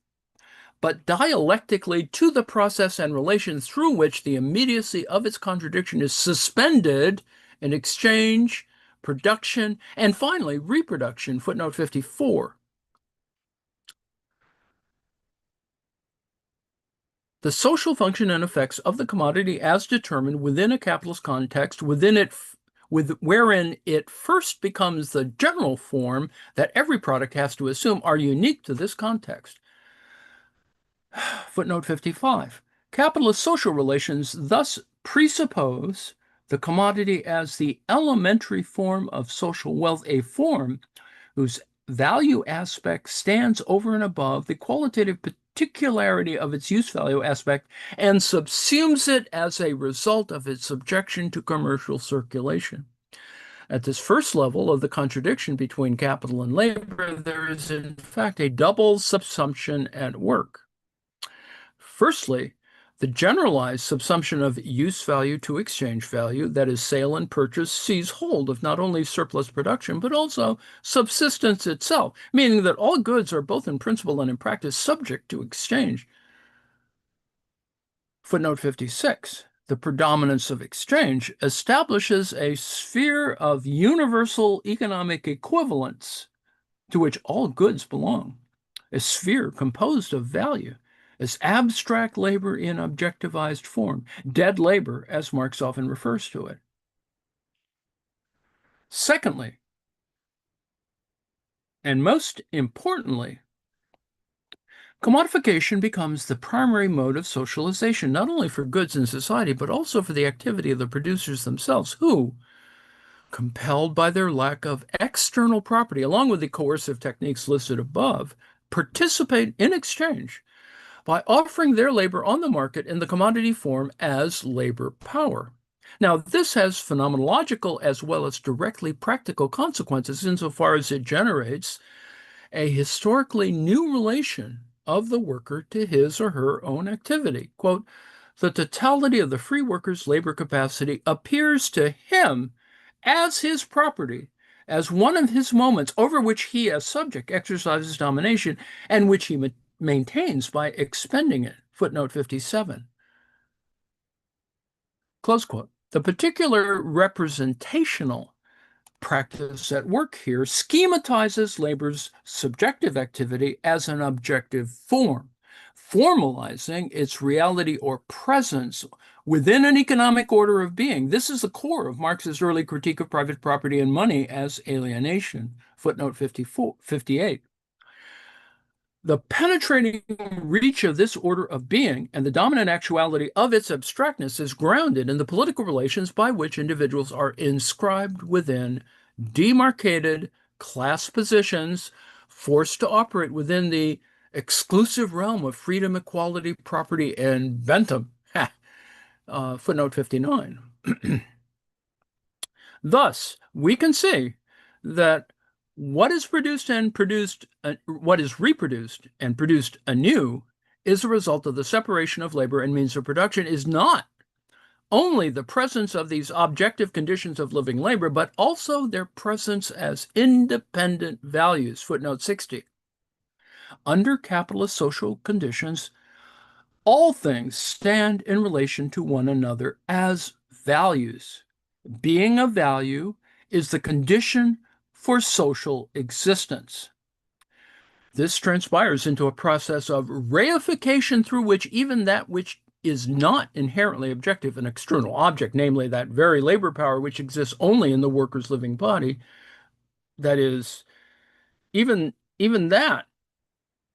[SPEAKER 1] but dialectically to the process and relations through which the immediacy of its contradiction is suspended in exchange, production, and finally reproduction. Footnote 54. The social function and effects of the commodity as determined within a capitalist context, wherein it first becomes the general form that every product has to assume, are unique to this context. Footnote 55. Capitalist social relations thus presuppose the commodity as the elementary form of social wealth, a form whose value aspect stands over and above the qualitative particularity of its use value aspect and subsumes it as a result of its subjection to commercial circulation. At this first level of the contradiction between capital and labor, there is in fact a double subsumption at work. Firstly, the generalized subsumption of use value to exchange value, that is, sale and purchase, sees hold of not only surplus production, but also subsistence itself, meaning that all goods are both in principle and in practice subject to exchange. Footnote 56. The predominance of exchange establishes a sphere of universal economic equivalence to which all goods belong, a sphere composed of value as abstract labor in objectivized form, dead labor, as Marx often refers to it. Secondly, and most importantly, commodification becomes the primary mode of socialization, not only for goods in society, but also for the activity of the producers themselves, who, compelled by their lack of external property, along with the coercive techniques listed above, participate in exchange by offering their labor on the market in the commodity form as labor power. Now, this has phenomenological as well as directly practical consequences insofar as it generates a historically new relation of the worker to his or her own activity. Quote, the totality of the free worker's labor capacity appears to him as his property, as one of his moments over which he as subject exercises domination and which he maintains by expending it. Footnote 57. Close quote. The particular representational practice at work here schematizes labor's subjective activity as an objective form, formalizing its reality or presence within an economic order of being. This is the core of Marx's early critique of private property and money as alienation. Footnote 58. The penetrating reach of this order of being and the dominant actuality of its abstractness is grounded in the political relations by which individuals are inscribed within demarcated class positions, forced to operate within the exclusive realm of freedom, equality, property, and Bentham. Footnote 59. Thus, we can see that what is reproduced and produced anew is a result of the separation of labor and means of production is not only the presence of these objective conditions of living labor, but also their presence as independent values. Footnote 60. Under capitalist social conditions, all things stand in relation to one another as values. Being of value is the condition for social existence. This transpires into a process of reification through which even that which is not inherently objective, an external object, namely that very labor power which exists only in the worker's living body, that is, even that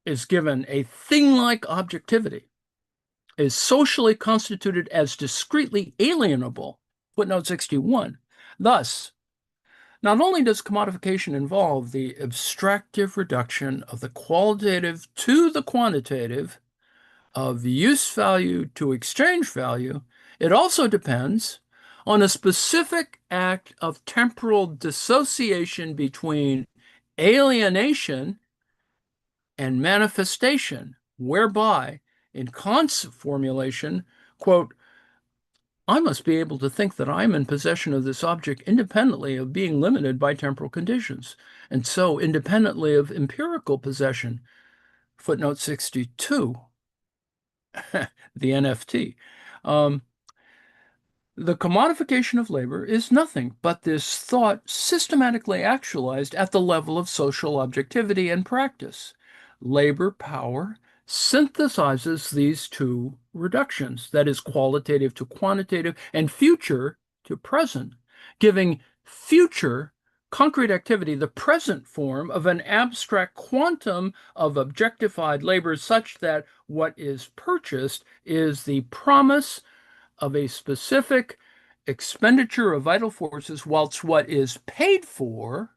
[SPEAKER 1] is given a thing-like objectivity, is socially constituted as discretely alienable. Footnote 61. Thus, not only does commodification involve the abstractive reduction of the qualitative to the quantitative, of use value to exchange value, It also depends on a specific act of temporal dissociation between alienation and manifestation, whereby, in Kant's formulation, quote, I must be able to think that I am in possession of this object independently of being limited by temporal conditions, and so independently of empirical possession. Footnote 62, the NFT. Um, The commodification of labor is nothing but this thought systematically actualized at the level of social objectivity and practice. Labor power synthesizes these two reductions, that is, qualitative to quantitative and future to present, giving future concrete activity the present form of an abstract quantum of objectified labor, such that what is purchased is the promise of a specific expenditure of vital forces, whilst what is paid for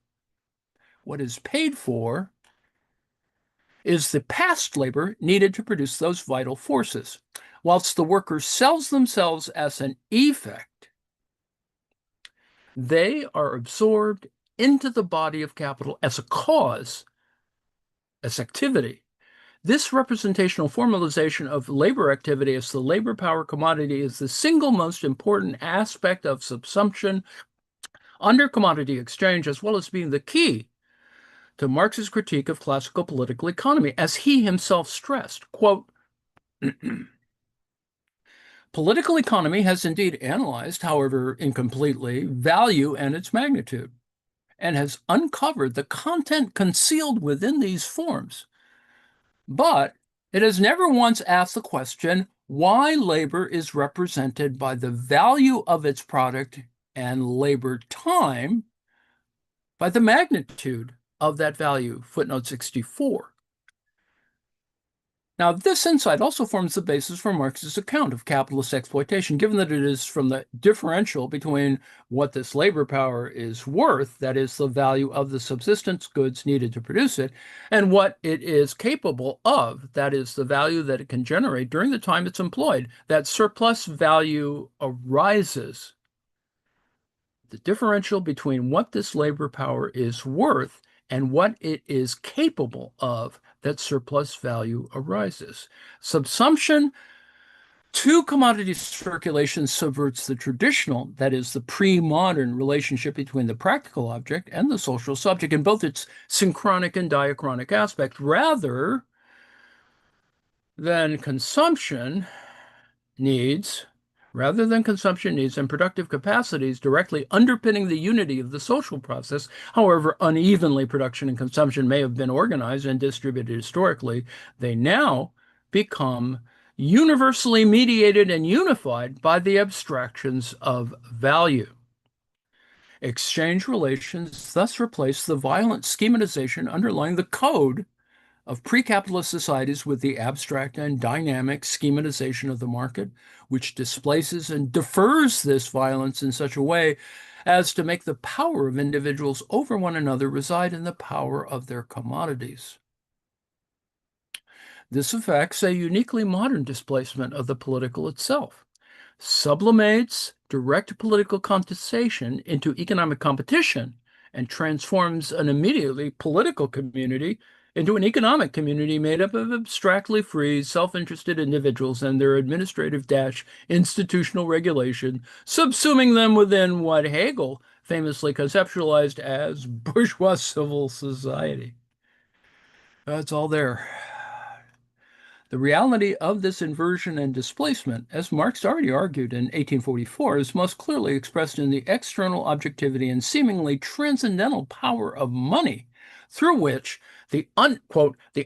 [SPEAKER 1] is the past labor needed to produce those vital forces. Whilst the worker sells themselves as an effect, they are absorbed into the body of capital as a cause, as activity. This representational formalization of labor activity as the labor power commodity is the single most important aspect of subsumption under commodity exchange, as well as being the key to Marx's critique of classical political economy, as he himself stressed, quote, political economy has indeed analyzed, however incompletely, value and its magnitude, and has uncovered the content concealed within these forms. But it has never once asked the question why labor is represented by the value of its product and labor time by the magnitude of that value. Footnote 64. Now, this insight also forms the basis for Marx's account of capitalist exploitation, given that it is from the differential between what this labor power is worth, that is, the value of the subsistence goods needed to produce it, and what it is capable of, that is, the value that it can generate during the time it's employed. That surplus value arises. The differential between what this labor power is worth and what it is capable of, that surplus value arises. Subsumption to commodity circulation subverts the traditional, that is, the pre-modern relationship between the practical object and the social subject in both its synchronic and diachronic aspects, rather than consumption needs and productive capacities directly underpinning the unity of the social process, however unevenly production and consumption may have been organized and distributed historically, they now become universally mediated and unified by the abstractions of value. Exchange relations thus replace the violent schematization underlying the code of pre-capitalist societies with the abstract and dynamic schematization of the market, which displaces and defers this violence in such a way as to make the power of individuals over one another reside in the power of their commodities. This affects a uniquely modern displacement of the political itself, sublimates direct political contestation into economic competition, and transforms an immediately political community into an economic community made up of abstractly free, self-interested individuals and their administrative-institutional regulation, subsuming them within what Hegel famously conceptualized as bourgeois civil society. That's all there. The reality of this inversion and displacement, as Marx already argued in 1844, is most clearly expressed in the external objectivity and seemingly transcendental power of money, through which the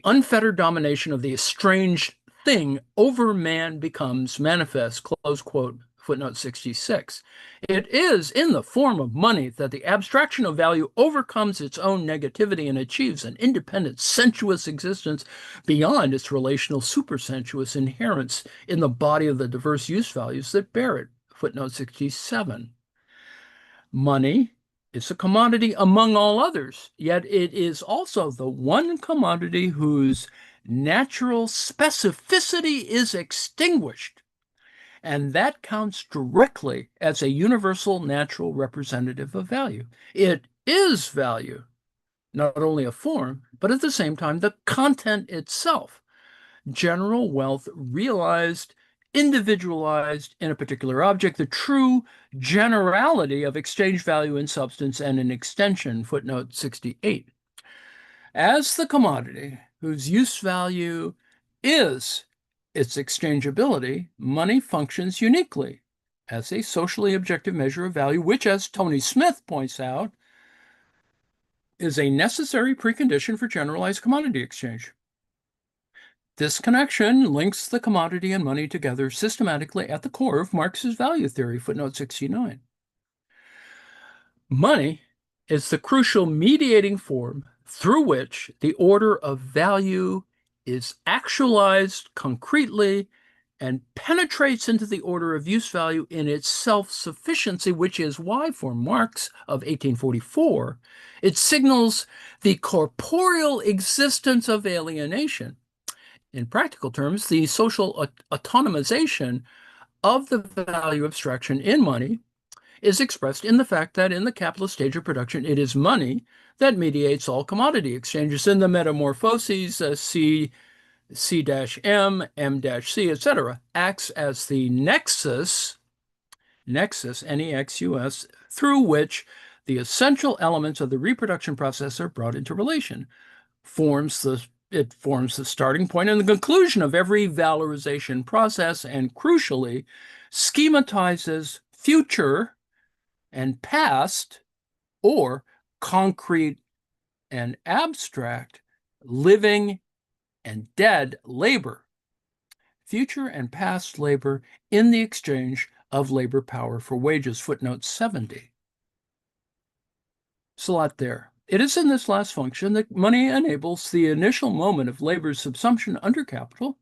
[SPEAKER 1] unfettered domination of the estranged thing over man becomes manifest, close quote, footnote 66. It is in the form of money that the abstraction of value overcomes its own negativity and achieves an independent, sensuous existence beyond its relational supersensuous inherence in the body of the diverse use values that bear it. Footnote 67. Money is a commodity among all others, yet it is also the one commodity whose natural specificity is extinguished and that counts directly as a universal natural representative of value. It is value, not only a form, but at the same time, the content itself. General wealth realized, individualized in a particular object, the true generality of exchange value in substance and in extension, footnote 68. As the commodity whose use value is its exchangeability, money functions uniquely as a socially objective measure of value, which, as Tony Smith points out, is a necessary precondition for generalized commodity exchange. This connection links the commodity and money together systematically at the core of Marx's value theory, footnote 69. Money is the crucial mediating form through which the order of value is actualized concretely and penetrates into the order of use value in its self-sufficiency, which is why, for Marx of 1844, it signals the corporeal existence of alienation. In practical terms, the social autonomization of the value abstraction in money is expressed in the fact that in the capitalist stage of production, it is money that mediates all commodity exchanges. In the metamorphoses, C-M, M-C, etc., acts as the nexus, N-E-X-U-S, through which the essential elements of the reproduction process are brought into relation. It forms the starting point and the conclusion of every valorization process, and crucially, schematizes future and past, or concrete and abstract, living and dead labor, future and past labor in the exchange of labor power for wages, footnote 70. It's a lot there. It is in this last function that money enables the initial moment of labor's subsumption under capital,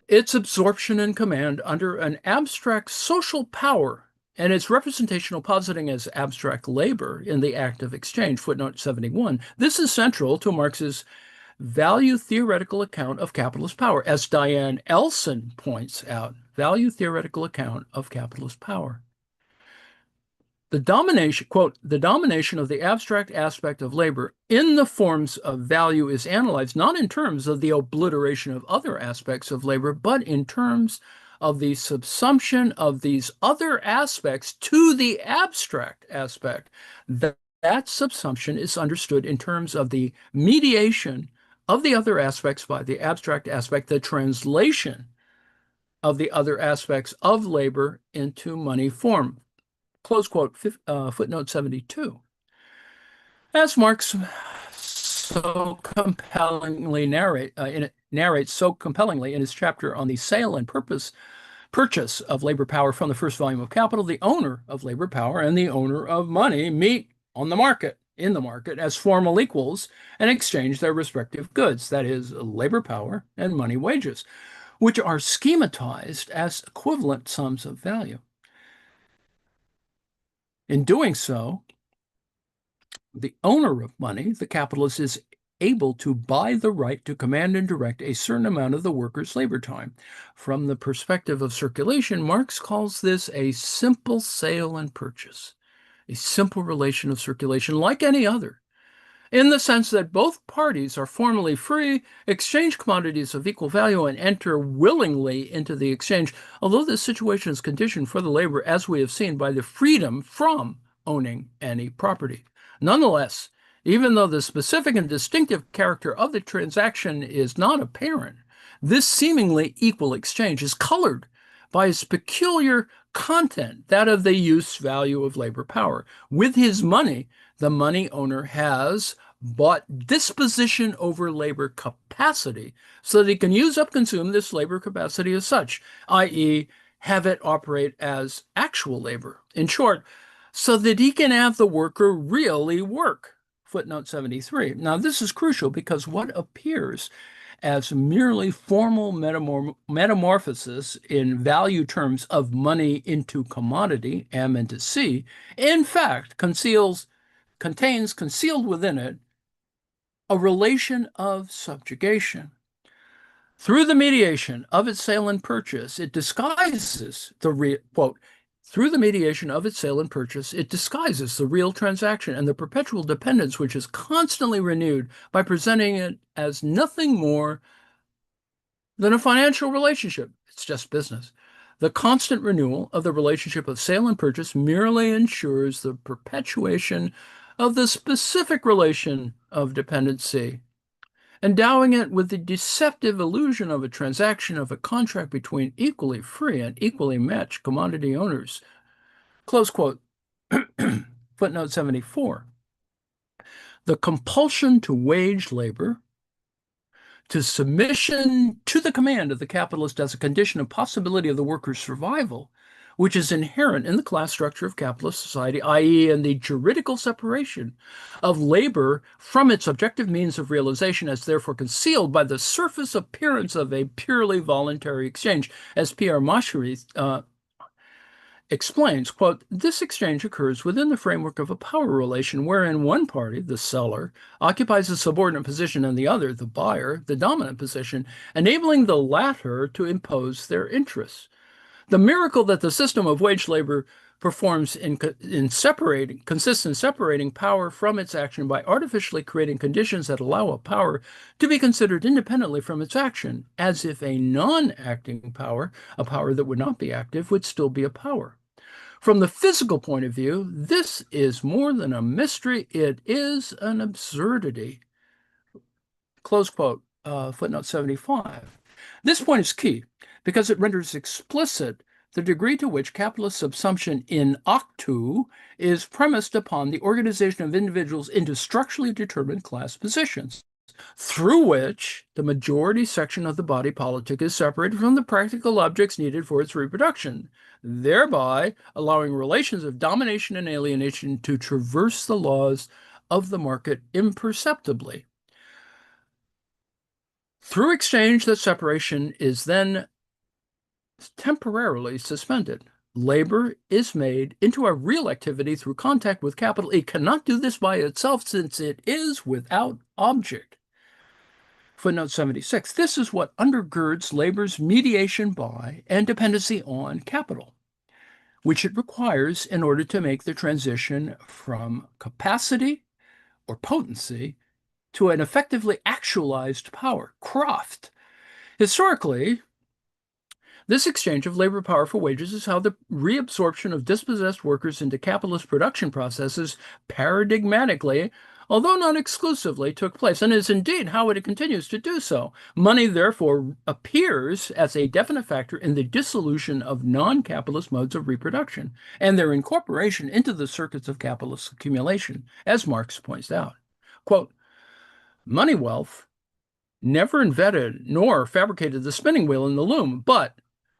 [SPEAKER 1] its absorption and command under an abstract social power, and its representational positing as abstract labor in the act of exchange, footnote 71. This is central to Marx's value theoretical account of capitalist power, as Diane Elson points out, value theoretical account of capitalist power. The domination, quote, the domination of the abstract aspect of labor in the forms of value is analyzed not in terms of the obliteration of other aspects of labor, but in terms of the subsumption of these other aspects to the abstract aspect. That subsumption is understood in terms of the mediation of the other aspects by the abstract aspect, the translation of the other aspects of labor into money form. Close quote, footnote 72. As Marx so compellingly narrates so compellingly in his chapter on the sale and purchase of labor power from the first volume of Capital, the owner of labor power and the owner of money meet on the market, in the market, as formal equals and exchange their respective goods, that is, labor power and money wages, which are schematized as equivalent sums of value. In doing so, the owner of money, the capitalist, is able to buy the right to command and direct a certain amount of the worker's labor time. From the perspective of circulation, Marx calls this a simple sale and purchase, a simple relation of circulation like any other, in the sense that both parties are formally free, exchange commodities of equal value, and enter willingly into the exchange, although this situation is conditioned for the labor, as we have seen, by the freedom from owning any property. Nonetheless, even though the specific and distinctive character of the transaction is not apparent, this seemingly equal exchange is colored by its peculiar content, that of the use value of labor power. With his money, the money owner has bought disposition over labor capacity so that he can use up, consume this labor capacity as such, i.e., have it operate as actual labor. In short, so that he can have the worker really work. Footnote 73. Now, this is crucial because what appears as merely formal metamorphosis in value terms of money into commodity, M into C, in fact, contains concealed within it a relation of subjugation. Through the mediation of its sale and purchase, it disguises the real, quote, through the mediation of its sale and purchase, it disguises the real transaction and the perpetual dependence which is constantly renewed by presenting it as nothing more than a financial relationship. It's just business. The constant renewal of the relationship of sale and purchase merely ensures the perpetuation of the specific relation of dependency, endowing it with the deceptive illusion of a transaction of a contract between equally free and equally matched commodity owners. Close quote. Footnote 74. The compulsion to wage labor, to submission to the command of the capitalist as a condition of possibility of the worker's survival, which is inherent in the class structure of capitalist society, i.e., in the juridical separation of labor from its objective means of realization, as therefore concealed by the surface appearance of a purely voluntary exchange. As Pierre Machery explains, quote, this exchange occurs within the framework of a power relation wherein one party, the seller, occupies a subordinate position and the other, the buyer, the dominant position, enabling the latter to impose their interests. The miracle that the system of wage labor performs consists in separating power from its action by artificially creating conditions that allow a power to be considered independently from its action, as if a non-acting power, a power that would not be active, would still be a power. From the physical point of view, this is more than a mystery, it is an absurdity. Close quote, footnote 75. This point is key because it renders explicit the degree to which capitalist subsumption in actu is premised upon the organization of individuals into structurally determined class positions, through which the majority section of the body politic is separated from the practical objects needed for its reproduction, thereby allowing relations of domination and alienation to traverse the laws of the market imperceptibly. Through exchange, that separation is then temporarily suspended. Labor is made into a real activity through contact with capital. It cannot do this by itself since it is without object. Footnote 76. This is what undergirds labor's mediation by and dependency on capital, which it requires in order to make the transition from capacity or potency to an effectively actualized power, Kraft. Historically, this exchange of labor power for wages is how the reabsorption of dispossessed workers into capitalist production processes paradigmatically, although not exclusively, took place, and is indeed how it continues to do so. Money, therefore, appears as a definite factor in the dissolution of non-capitalist modes of reproduction and their incorporation into the circuits of capitalist accumulation, as Marx points out. Quote, money wealth never invented nor fabricated the spinning wheel and the loom, but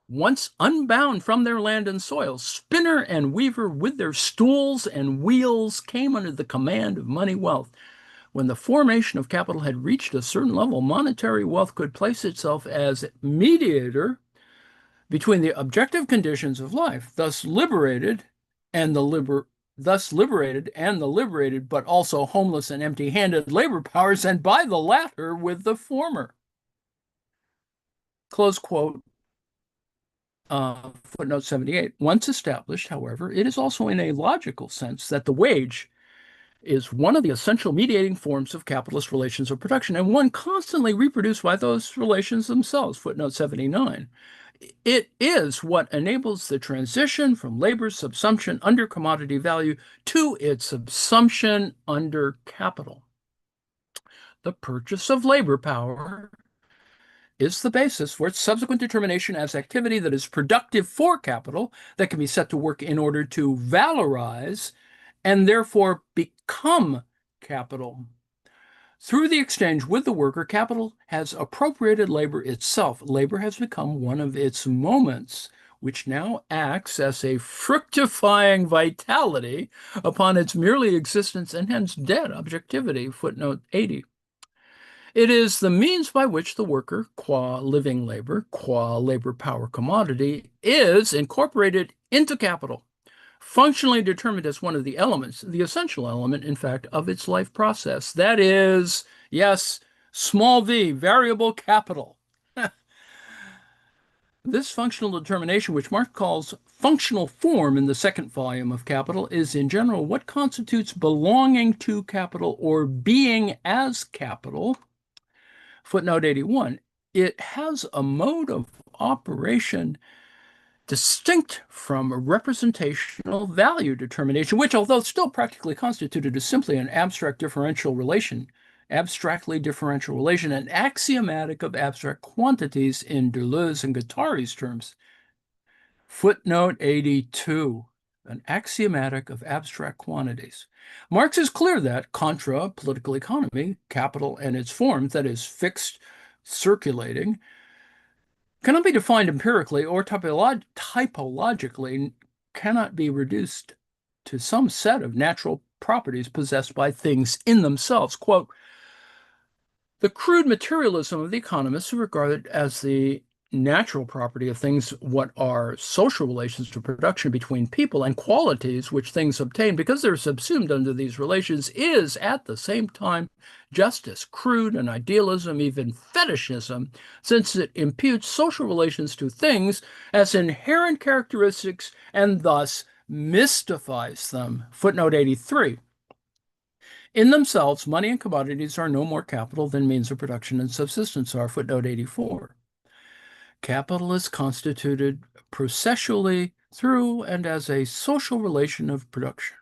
[SPEAKER 1] once unbound from their land and soil, spinner and weaver with their stools and wheels came under the command of money wealth. When the formation of capital had reached a certain level, monetary wealth could place itself as mediator between the objective conditions of life, thus liberated, but also homeless and empty-handed labor powers, and by the latter with the former. Close quote. Footnote 78. Once established, however, it is also in a logical sense that the wage is one of the essential mediating forms of capitalist relations of production, and one constantly reproduced by those relations themselves. Footnote 79. It is what enables the transition from labor's subsumption under commodity value to its subsumption under capital. The purchase of labor power is the basis for its subsequent determination as activity that is productive for capital, that can be set to work in order to valorize and therefore become capital. Through the exchange with the worker, capital has appropriated labor itself. Labor has become one of its moments, which now acts as a fructifying vitality upon its merely existence and hence dead objectivity. Footnote 80. It is the means by which the worker, qua living labor, qua labor power commodity, is incorporated into capital, functionally determined as one of the elements, the essential element, in fact, of its life process. That is, yes, small v, variable capital. This functional determination, which Marx calls functional form in the second volume of Capital, is in general what constitutes belonging to capital or being as capital. Footnote 81. It has a mode of operation distinct from representational value determination, which, although still practically constituted, is simply an abstractly differential relation, an axiomatic of abstract quantities in Deleuze and Guattari's terms. Footnote 82, an axiomatic of abstract quantities. Marx is clear that, contra political economy, capital and its forms, that is, fixed, circulating, cannot be defined empirically or typologically, cannot be reduced to some set of natural properties possessed by things in themselves. Quote, the crude materialism of the economists who regard it as the natural property of things what are social relations to production between people and qualities which things obtain because they're subsumed under these relations is at the same time just as crude an idealism, even fetishism, since it imputes social relations to things as inherent characteristics and thus mystifies them. Footnote 83. In themselves, money and commodities are no more capital than means of production and subsistence are. Footnote 84. Capital is constituted processually through and as a social relation of production,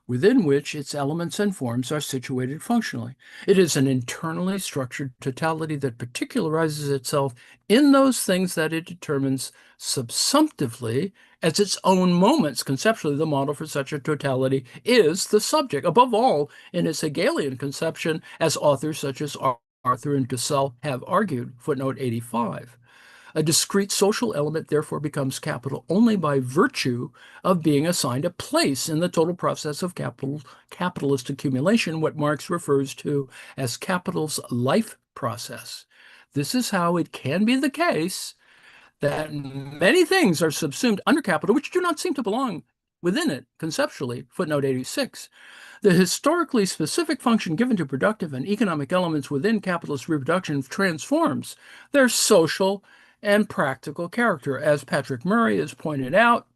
[SPEAKER 1] within which its elements and forms are situated functionally. It is an internally structured totality that particularizes itself in those things that it determines subsumptively as its own moments. Conceptually, the model for such a totality is the subject, above all in its Hegelian conception, as authors such as Arthur and Dussel have argued. Footnote 85. A discrete social element therefore becomes capital only by virtue of being assigned a place in the total process of capitalist accumulation, what Marx refers to as capital's life process. This is how it can be the case that many things are subsumed under capital, which do not seem to belong within it conceptually. Footnote 86. The historically specific function given to productive and economic elements within capitalist reproduction transforms their social and practical character. As Patrick Murray has pointed out,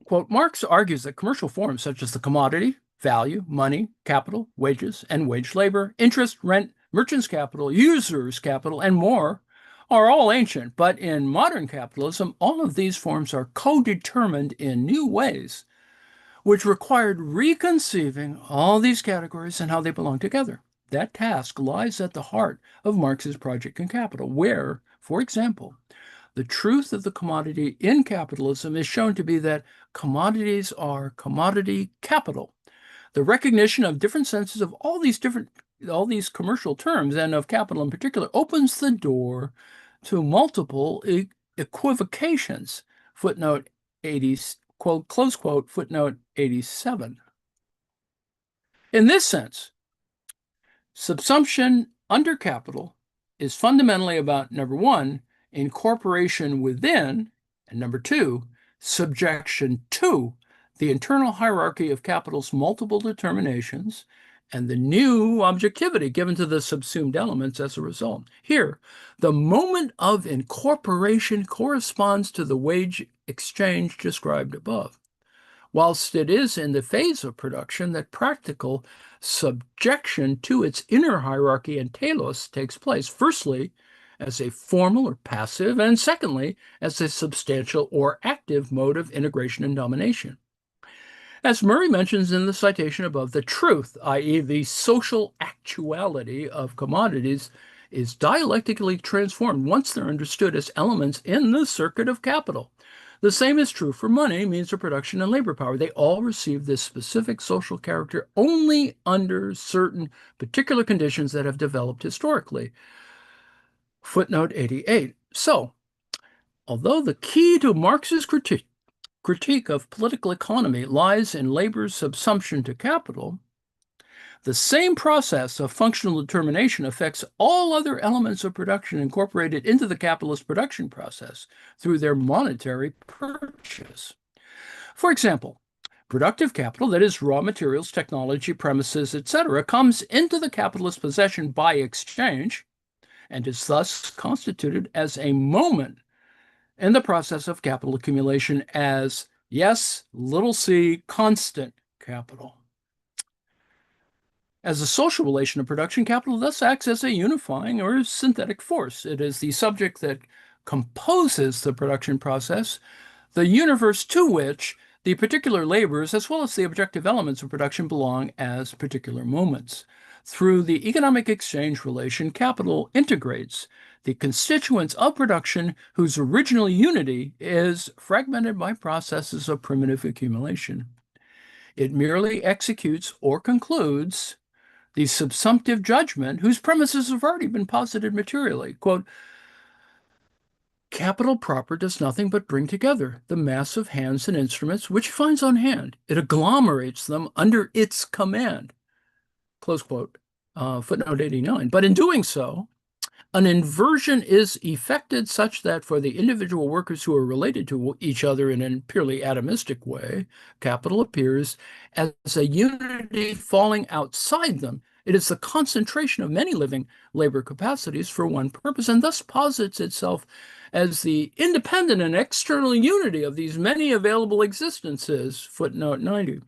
[SPEAKER 1] quote, Marx argues that commercial forms such as the commodity, value, money, capital, wages, and wage labor, interest, rent, merchant's capital, user's capital, and more are all ancient, but in modern capitalism, all of these forms are co-determined in new ways, which required reconceiving all these categories and how they belong together. That task lies at the heart of Marx's Project in Capital, where, for example, the truth of the commodity in capitalism is shown to be that commodities are commodity capital. The recognition of different senses of all these commercial terms and of capital in particular opens the door to multiple equivocations. Footnote 80, quote, close quote, footnote 87. In this sense, subsumption under capital is fundamentally about, number one, incorporation within, and number two, subjection to the internal hierarchy of capital's multiple determinations and the new objectivity given to the subsumed elements as a result. Here, the moment of incorporation corresponds to the wage exchange described above, whilst it is in the phase of production that practical subjection to its inner hierarchy and telos takes place, firstly, as a formal or passive, and secondly, as a substantial or active mode of integration and domination. As Murray mentions in the citation above, the truth, i.e., the social actuality of commodities, is dialectically transformed once they're understood as elements in the circuit of capital. The same is true for money, means of production, and labor power. They all receive this specific social character only under certain particular conditions that have developed historically. Footnote 88. So, although the key to Marx's critique of political economy lies in labor's subsumption to capital, the same process of functional determination affects all other elements of production incorporated into the capitalist production process through their monetary purchase. For example, productive capital, that is raw materials, technology, premises, etc., comes into the capitalist possession by exchange and is thus constituted as a moment in the process of capital accumulation as, yes, little c, constant capital. As a social relation of production, capital thus acts as a unifying or synthetic force. It is the subject that composes the production process, the universe to which the particular labors, as well as the objective elements of production, belong as particular moments. Through the economic exchange relation, capital integrates the constituents of production whose original unity is fragmented by processes of primitive accumulation. It merely executes or concludes the subsumptive judgment whose premises have already been posited materially. Quote, capital proper does nothing but bring together the mass of hands and instruments which it finds on hand. It agglomerates them under its command. Close quote. Footnote 89. But in doing so, an inversion is effected such that for the individual workers who are related to each other in a purely atomistic way, capital appears as a unity falling outside them. It is the concentration of many living labor capacities for one purpose, and thus posits itself as the independent and external unity of these many available existences. Footnote 90.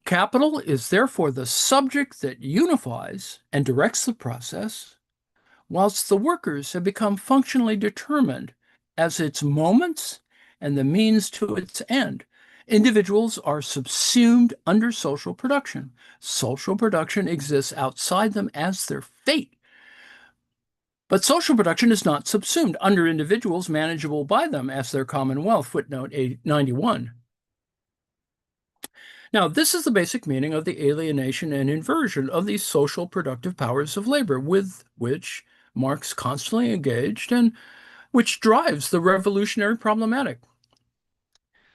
[SPEAKER 1] Capital is therefore the subject that unifies and directs the process, whilst the workers have become functionally determined as its moments and the means to its end. Individuals are subsumed under social production. Social production exists outside them as their fate. But social production is not subsumed under individuals manageable by them as their commonwealth. Footnote 91. Now, this is the basic meaning of the alienation and inversion of these social productive powers of labor with which Marx constantly engaged and which drives the revolutionary problematic.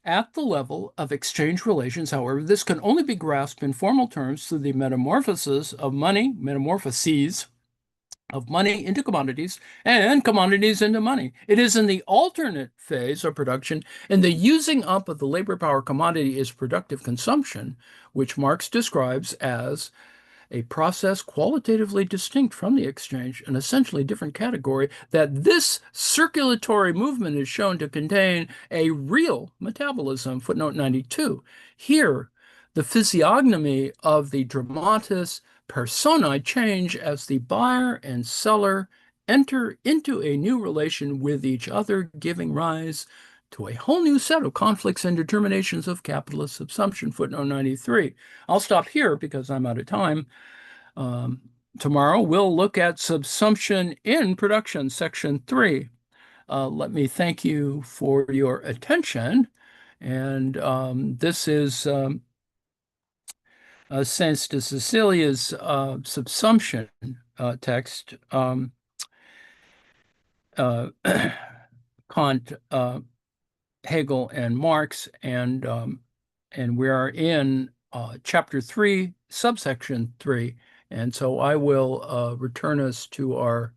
[SPEAKER 1] At the level of exchange relations, however, this can only be grasped in formal terms through the metamorphoses of money, metamorphoses of money into commodities and commodities into money. It is in the alternate phase of production, and the using up of the labor power commodity is productive consumption, which Marx describes as a process qualitatively distinct from the exchange, an essentially different category, that this circulatory movement is shown to contain a real metabolism. Footnote 92. Here, the physiognomy of the dramatis personae change as the buyer and seller enter into a new relation with each other, giving rise to a whole new set of conflicts and determinations of capitalist subsumption. Footnote 93. I'll stop here because I'm out of time. Tomorrow we'll look at subsumption in production, section 3. Let me thank you for your attention. And this is Saint Cecilia's subsumption text. Kant, Hegel, and Marx, and we are in chapter 3, subsection 3, and so I will return us to our